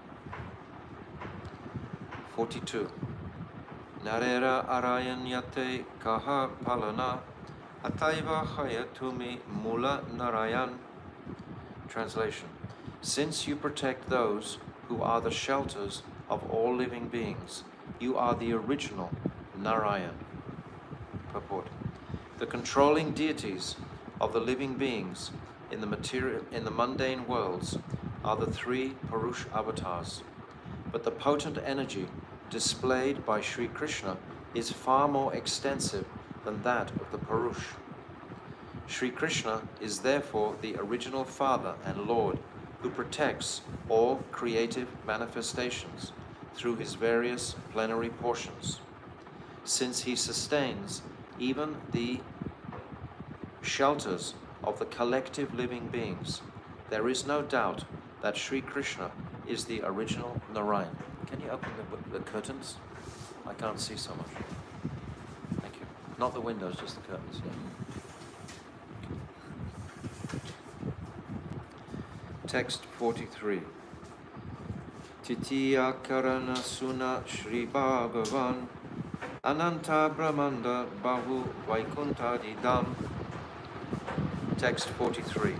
42. Narera arayanyate kaha palana ataiva hayatumi mula narayan. Translation. Since you protect those who are the shelters of all living beings, you are the original Narayan. Purport. The controlling deities of the living beings in the mundane worlds are the three Purush avatars, but the potent energy displayed by Sri Krishna is far more extensive than that of the Purush. Sri Krishna is therefore the original Father and Lord who protects all creative manifestations through his various plenary portions. Since he sustains even the shelters of the collective living beings, there is no doubt that Sri Krishna is the original Narayan. Can you open the curtains? I can't see so much. Thank you. Not the windows, just the curtains. Yeah. Text 43. Titiya karana suna Shri Bhagavan Ananta Brahmanda Bahu Vaikuntadidam. Text 43.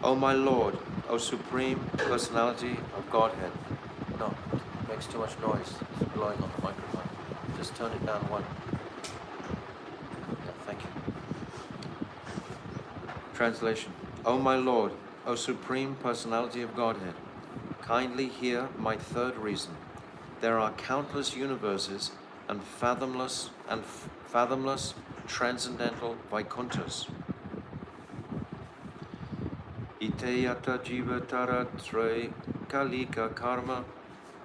O my Lord, O Supreme Personality of Godhead. No, it makes too much noise. It's blowing on the microphone. Just turn it down one. Yeah, thank you. Translation. O my Lord, O Supreme Personality of Godhead, kindly hear my third reason. There are countless universes and fathomless transcendental Vaikunthas. Iteyata jivatara tre kalika karma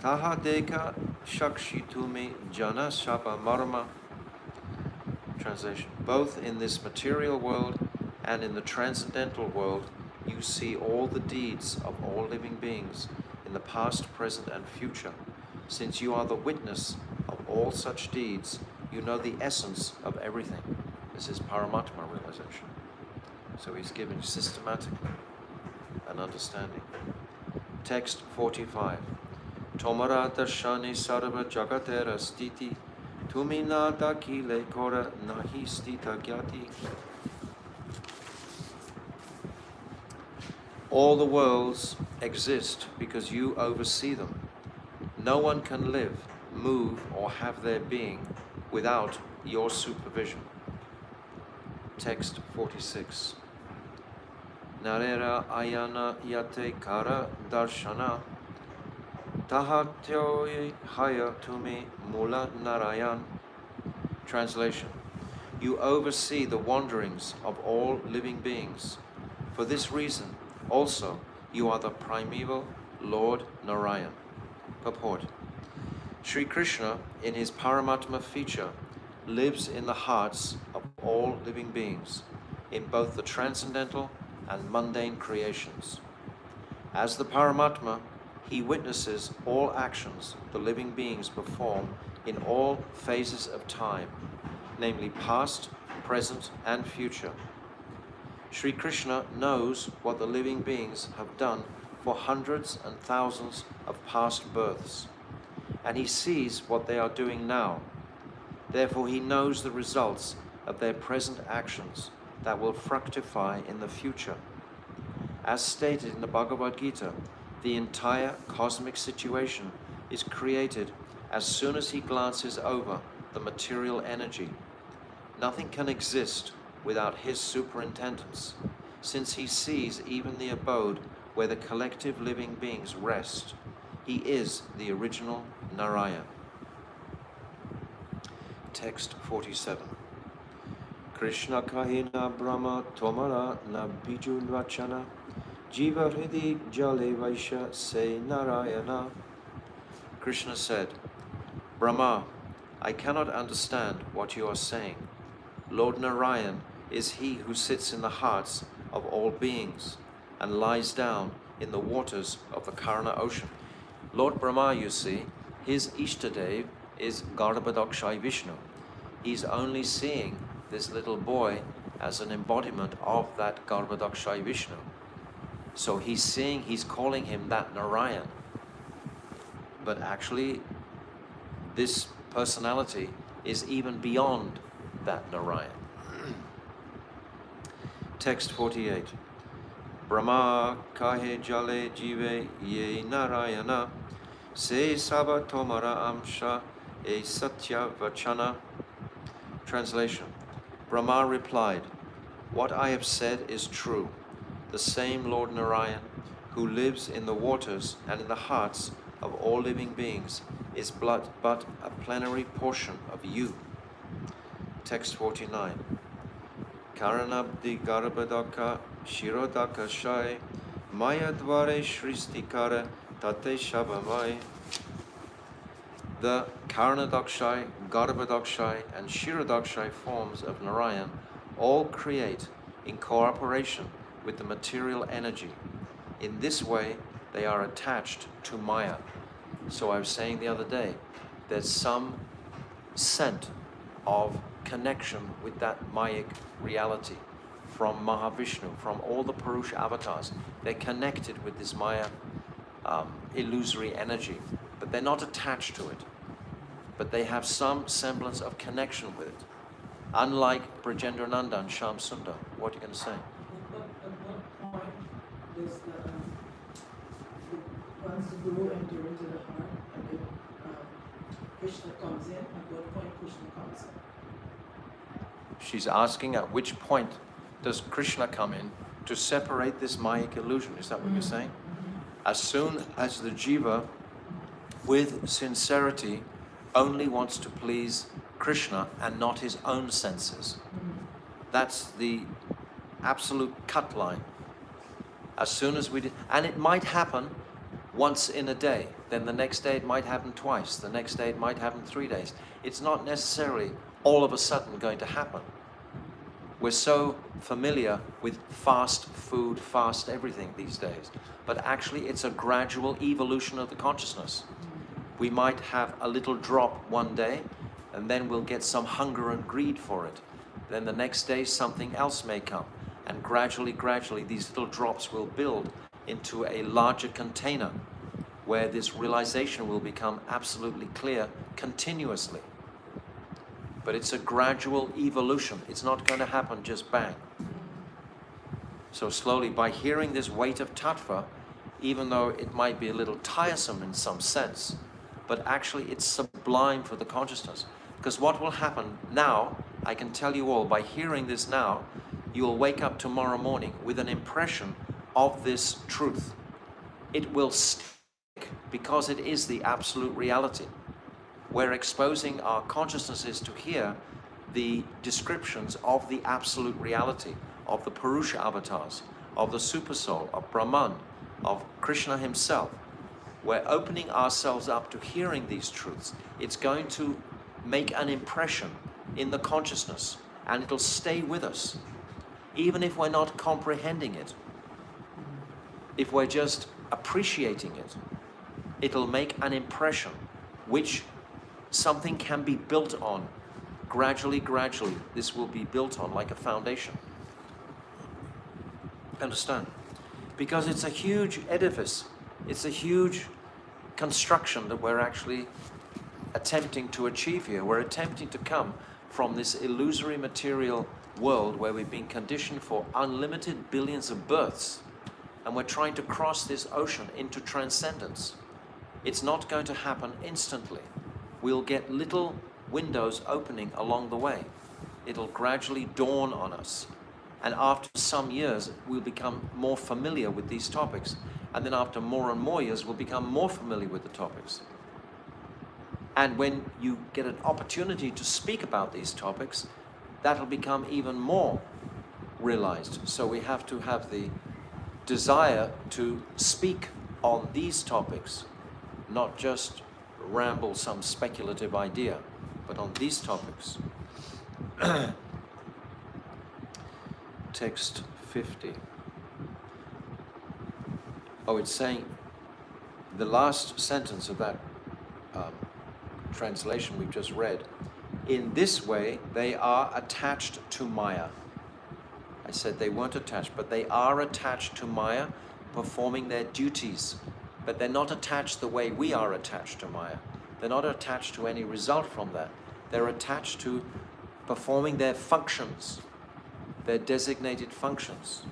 tahadeka shakshitumi jana shapa marma. Translation. Both in this material world and in the transcendental world, you see all the deeds of all living beings in the past, present, and future. Since you are the witness of all such deeds, you know the essence of everything. This is Paramatma realization. So he's giving systematically an understanding. Text 45. Tomara darshani sarva jagatera stiti Tumina dakile kora nahistita gyati. All the worlds exist because you oversee them. No one can live, move, or have their being without your supervision. Text 46. Narera ayana yate kara darshana tahatyoye haya tumi mula narayan. Translation. You oversee the wanderings of all living beings. For this reason, also, you are the primeval Lord Narayan. Purport. Sri Krishna, in his Paramatma feature, lives in the hearts of all living beings, in both the transcendental and mundane creations. As the Paramatma, he witnesses all actions the living beings perform in all phases of time, namely past, present, and future. Sri Krishna knows what the living beings have done for hundreds and thousands of past births, and he sees what they are doing now. Therefore, he knows the results of their present actions that will fructify in the future. As stated in the Bhagavad Gita, the entire cosmic situation is created as soon as he glances over the material energy. Nothing can exist without his superintendence, since he sees even the abode where the collective living beings rest. He is the original Narayan. Text 47. Krishna kahina brahma tomara na bijun vachana jiva hridi jale vaisha se Narayana. Krishna said, Brahma, I cannot understand what you are saying. Lord Narayan is he who sits in the hearts of all beings and lies down in the waters of the Karana ocean. Lord Brahma, you see, his Ishtadev is Garbhodakshai Vishnu. He's only seeing this little boy as an embodiment of that Garbhodakshai Vishnu. So he's calling him that Narayan. But actually, this personality is even beyond that Narayan. Text 48. Brahma kahe jale jive ye Narayana se saba tomara amsha e satya vachana. Translation. Brahma replied, what I have said is true. The same Lord Narayan, who lives in the waters and in the hearts of all living beings, is but a plenary portion of you. Text 49. Karanabdi Garbhodaka Shirodaka Shai Maya Dvare Shristikara Tate Shabamai. The Karanadakshai, Garbhodakshai, and Shirodakshai forms of Narayan all create in cooperation with the material energy. In this way, they are attached to Maya. So I was saying the other day, there's some scent of connection with that Mayic reality from Mahavishnu, from all the Purusha avatars. They're connected with this Maya illusory energy, but they're not attached to it. But they have some semblance of connection with it. Unlike Brajendrananda and Shyam Sundar. What are you going to say? At what point does once the Guru enter into the heart and then Krishna comes in? At what point Krishna comes in? She's asking at which point does Krishna come in to separate this Mayic illusion? Is that what you're saying? As soon as the jiva, with sincerity, only wants to please Krishna and not his own senses. That's the absolute cut line. As soon as we did, and it might happen once in a day, then the next day it might happen twice, the next day it might happen 3 days. It's not necessarily all of a sudden going to happen. We're so familiar with fast food, fast everything these days, but actually it's a gradual evolution of the consciousness. We might have a little drop one day, and then we'll get some hunger and greed for it. Then the next day something else may come, and gradually these little drops will build into a larger container where this realization will become absolutely clear continuously. but it's a gradual evolution. It's not going to happen just bang. So slowly, by hearing this weight of tattva, even though it might be a little tiresome in some sense, but actually it's sublime for the consciousness. Because what will happen now, I can tell you all, by hearing this now, you'll wake up tomorrow morning with an impression of this truth. It will stick because it is the absolute reality. We're exposing our consciousnesses to hear the descriptions of the absolute reality, of the Purusha avatars, of the Supersoul, of Brahman, of Krishna himself. We're opening ourselves up to hearing these truths. It's going to make an impression in the consciousness, and it'll stay with us. Even if we're not comprehending it, if we're just appreciating it, it'll make an impression which something can be built on. Gradually, this will be built on like a foundation. Understand? Because it's a huge edifice. It's a huge construction that we're actually attempting to achieve here. We're attempting to come from this illusory material world where we've been conditioned for unlimited billions of births, and we're trying to cross this ocean into transcendence. It's not going to happen instantly. We'll get little windows opening along the way. It'll gradually dawn on us. And after some years, we'll become more familiar with these topics. And then after more and more years, we'll become more familiar with the topics. And when you get an opportunity to speak about these topics, that'll become even more realized. So we have to have the desire to speak on these topics, not just ramble some speculative idea, but on these topics. Text 50. Oh, it's saying, the last sentence of that translation we've just read, in this way they are attached to Maya. I said they weren't attached, but they are attached to Maya, performing their duties. But they're not attached the way we are attached to Maya. They're not attached to any result from that. They're attached to performing their functions, their designated functions.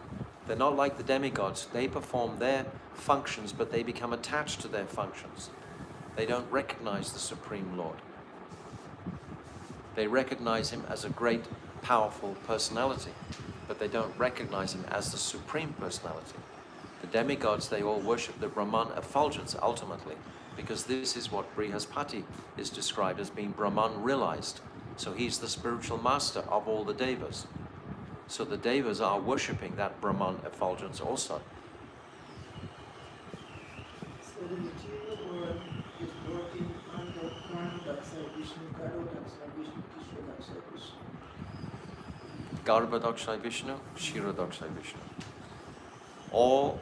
They're not like the demigods. They perform their functions, but they become attached to their functions. They don't recognize the Supreme Lord. They recognize him as a great, powerful personality, but they don't recognize him as the Supreme Personality. The demigods, they all worship the Brahman effulgence ultimately, because this is what Brihaspati is described as being Brahman realized. So he's the spiritual master of all the devas. So the devas are worshipping that Brahman effulgence also. So the material world is working under Garbhodaksha Vishnu, Garudaksha Vishnu, Kishadaksha Vishnu. Garbhodaksha Vishnu, Kshirodaksha Vishnu. All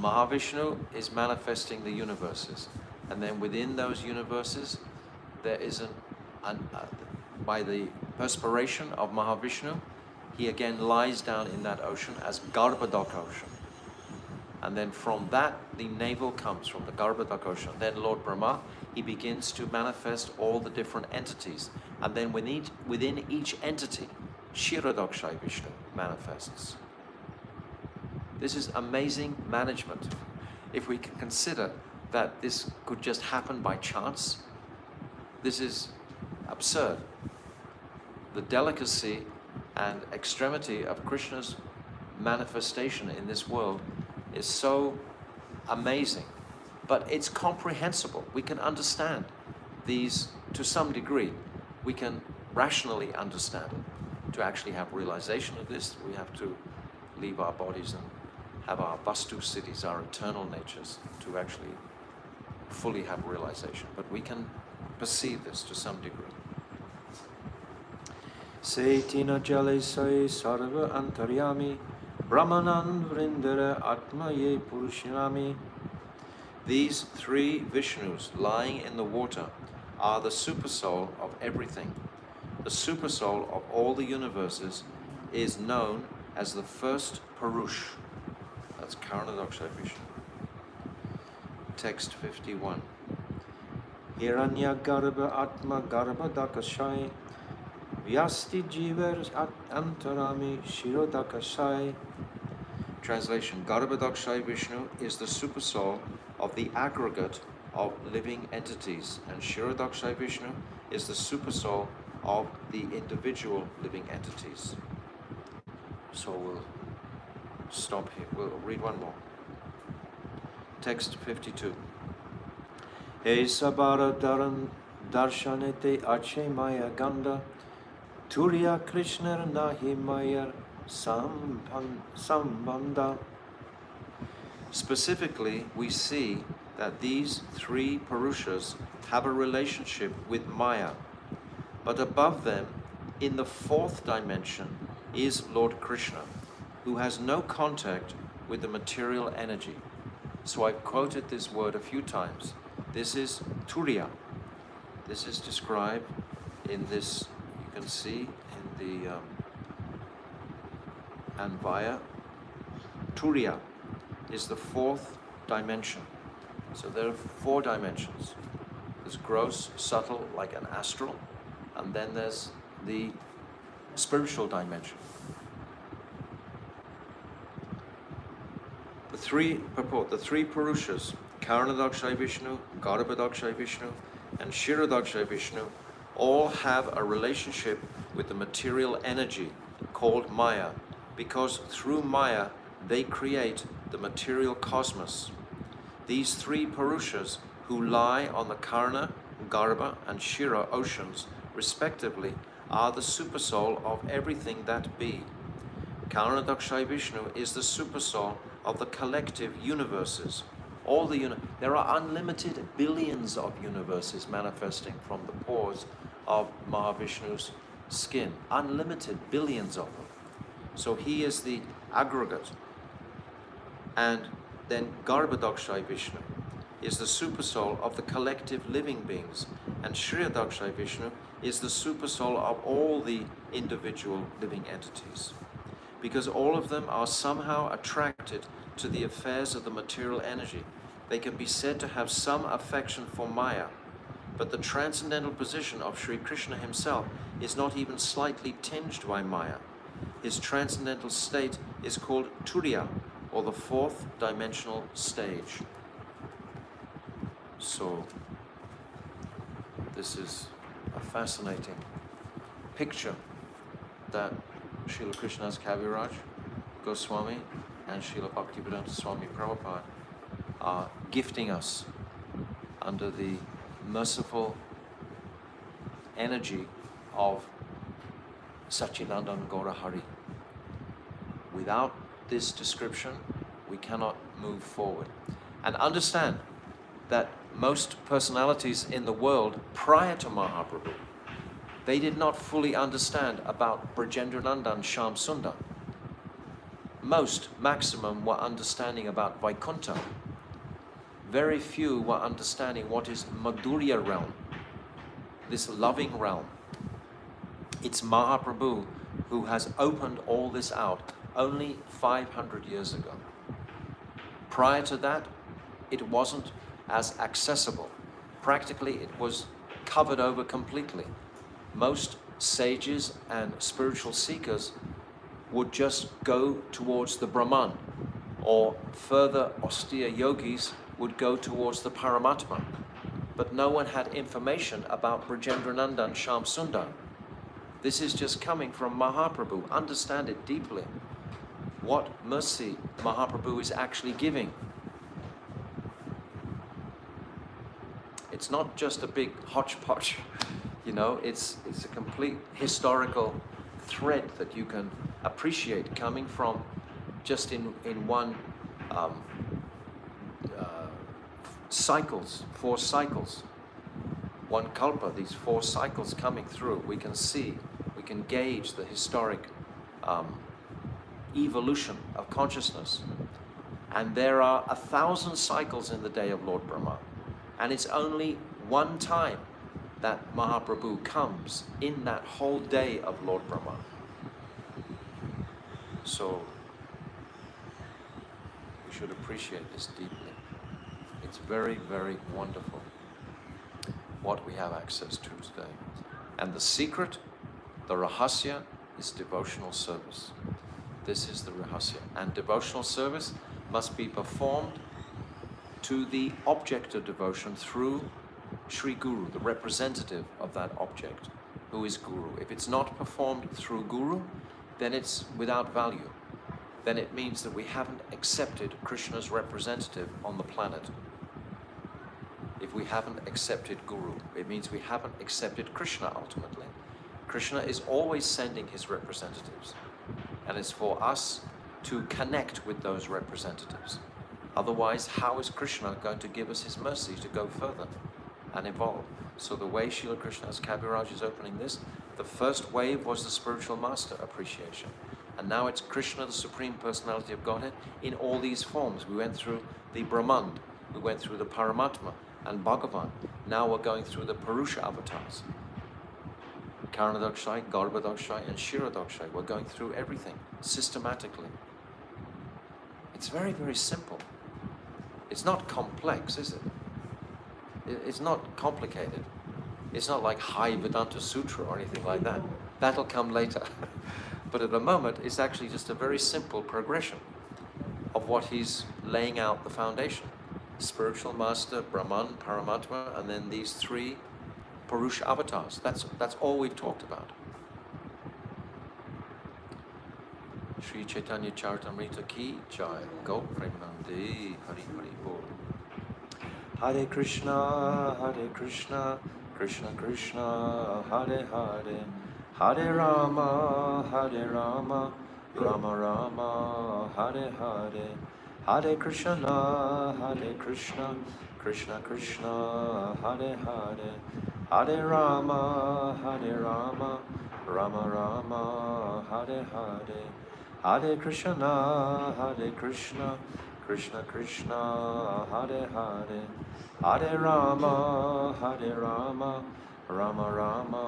Mahavishnu is manifesting the universes, and then within those universes there is by the perspiration of Mahavishnu, he again lies down in that ocean as Garbhodak ocean, and then from that the navel comes from the Garbhodak ocean. Then Lord Brahma, he begins to manifest all the different entities, and then within each entity Kshirodaksha Vishnu manifests. This is amazing management. If we can consider that this could just happen by chance, this is absurd. The delicacy and extremity of Krishna's manifestation in this world is so amazing, but it's comprehensible. We can understand these to some degree. We can rationally understand it. To actually have realization of this, we have to leave our bodies and have our vastu cities, our eternal natures, to actually fully have realization. But we can perceive this to some degree. Setina jale sai sarva antaryami brahmanan vrindara atmaye purushinami. These three Vishnus lying in the water are the supersoul of everything. The supersoul of all the universes is known as the first Purush. That's Kshirodaksha Vishnu. Text 51. Hiranya Garbha Atma Garbha Dakashai Vyasti Jiver Antarami Shirodakashai. Translation: Garbhodakshay Vishnu is the supersoul of the aggregate of living entities, and Shirodakshay Vishnu is the supersoul of the individual living entities. So we'll stop here. We'll read one more. Text 52. He Sabara Dharan Darshanete Ache Maya Ganda Turiya Krishna Nahi Mayar Sambanda. Specifically, we see that these three Purushas have a relationship with Maya, but above them, in the fourth dimension, is Lord Krishna, who has no contact with the material energy. So I've quoted this word a few times. This is Turiya. This is described in this, you can see in the Anvaya. Turiya is the fourth dimension. So there are four dimensions. There's gross, subtle, like an astral, and then there's the spiritual dimension. The three Purushas, Karanadakshay Vishnu, Garbhodakshay Vishnu, and Shirodakshay Vishnu, all have a relationship with the material energy called Maya, because through Maya they create the material cosmos. These three Purushas, who lie on the Karna, Garbha, and Shira oceans, respectively, are the supersoul of everything that be. Karanadakshay Vishnu is the supersoul of the collective universes. There are unlimited billions of universes manifesting from the pores of Mahavishnu's skin. Unlimited billions of them. So he is the aggregate. And then Garbhodakshay Vishnu is the supersoul of the collective living beings, and Shriyodakshay Vishnu is the supersoul of all the individual living entities. Because all of them are somehow attracted to the affairs of the material energy, they can be said to have some affection for Maya, but the transcendental position of Sri Krishna himself is not even slightly tinged by Maya. His transcendental state is called Turiya, or the fourth dimensional stage. So, this is a fascinating picture that Srila Krishnadas Kaviraj Goswami and Srila Bhaktivedanta Swami Prabhupada are gifting us under the merciful energy of Satchidananda Gaura Hari. Without this description, we cannot move forward. And understand that most personalities in the world prior to Mahaprabhu, they did not fully understand about Brajendranandan Shyam Sundar. Most, maximum, were understanding about Vaikuntha. Very few were understanding what is Madhurya realm, this loving realm. It's Mahaprabhu who has opened all this out only 500 years ago. Prior to that, it wasn't as accessible. Practically, it was covered over completely. Most sages and spiritual seekers would just go towards the Brahman, or further austere yogis would go towards the Paramatma. But no one had information about Brajendranandan Shyam Sundar. This is just coming from Mahaprabhu. Understand it deeply. What mercy Mahaprabhu is actually giving. It's not just a big hodgepodge, it's a complete historical thread that you can appreciate coming from just in one four cycles, one kalpa, these four cycles coming through. We can gauge the historic evolution of consciousness. And there are 1,000 cycles in the day of Lord Brahma. And it's only one time that Mahaprabhu comes in that whole day of Lord Brahma. So we should appreciate this deeply. It's very, very wonderful. what we have access to today. And the secret, the rahasya, is devotional service. This is the rahasya. And devotional service must be performed to the object of devotion through Sri Guru, the representative of that object, who is Guru. If it's not performed through Guru, then it's without value. Then it means that we haven't accepted Krishna's representative on the planet. If we haven't accepted Guru, it means we haven't accepted Krishna ultimately. Krishna is always sending his representatives, and it's for us to connect with those representatives. Otherwise, how is Krishna going to give us his mercy to go further and evolve? So the way Srila Krishnadas Kaviraj is opening this, the first wave was the spiritual master appreciation. And now it's Krishna, the Supreme Personality of Godhead, in all these forms. We went through the Brahman, we went through the Paramatma and Bhagavan. Now we're going through the Purusha avatars. Karanadakshay, Garbhadakshay, and Shiradakshay. We're going through everything systematically. It's very, very simple. It's not complex, is it? It's not complicated. It's not like High Vedanta Sutra or anything like that. That'll come later. But at the moment, it's actually just a very simple progression of what he's laying out the foundation. Spiritual master, Brahman, Paramatma, and then these three Purusha avatars. That's all we've talked about. Sri Caitanya Caritamrta Ki Jai. Go Premanandi. Hari Hari Bol. Hare Krishna, Krishna Krishna, Hare Hare, Hare Rama, Rama Rama, Hare Hare, Hare Krishna, Krishna Krishna, Hare Hare, Hare Rama, Rama Rama, Hare Hare, Hare Krishna, Krishna Krishna, Hare Hare, Hare Rama, Rama Rama.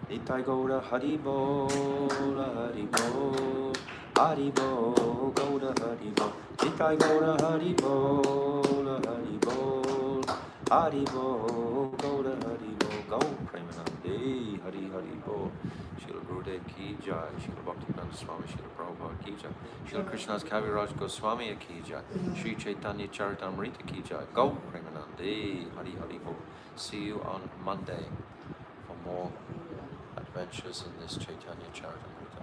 Nitai Gaura Hari Bol, Hari Bol, Hari Bol, Gaura Hari Bol. Nitai Gaura Hari Bol, Hari Bol, Hari Bol, Gaura Hari Bol. Go Premanandi, Hari Hari Bol. Srila Gurudev Ki Jai, Srila Bhaktivedanta Swami, Srila Prabhupada Ki Jai, Srila Krishnadas Kaviraj Goswami Ki Jai, Sri Caitanya Caritamrta Ki Jai. Go Premanandi, Hari Hari Bol. See you on Monday for more adventures in this Caitanya Caritamrta.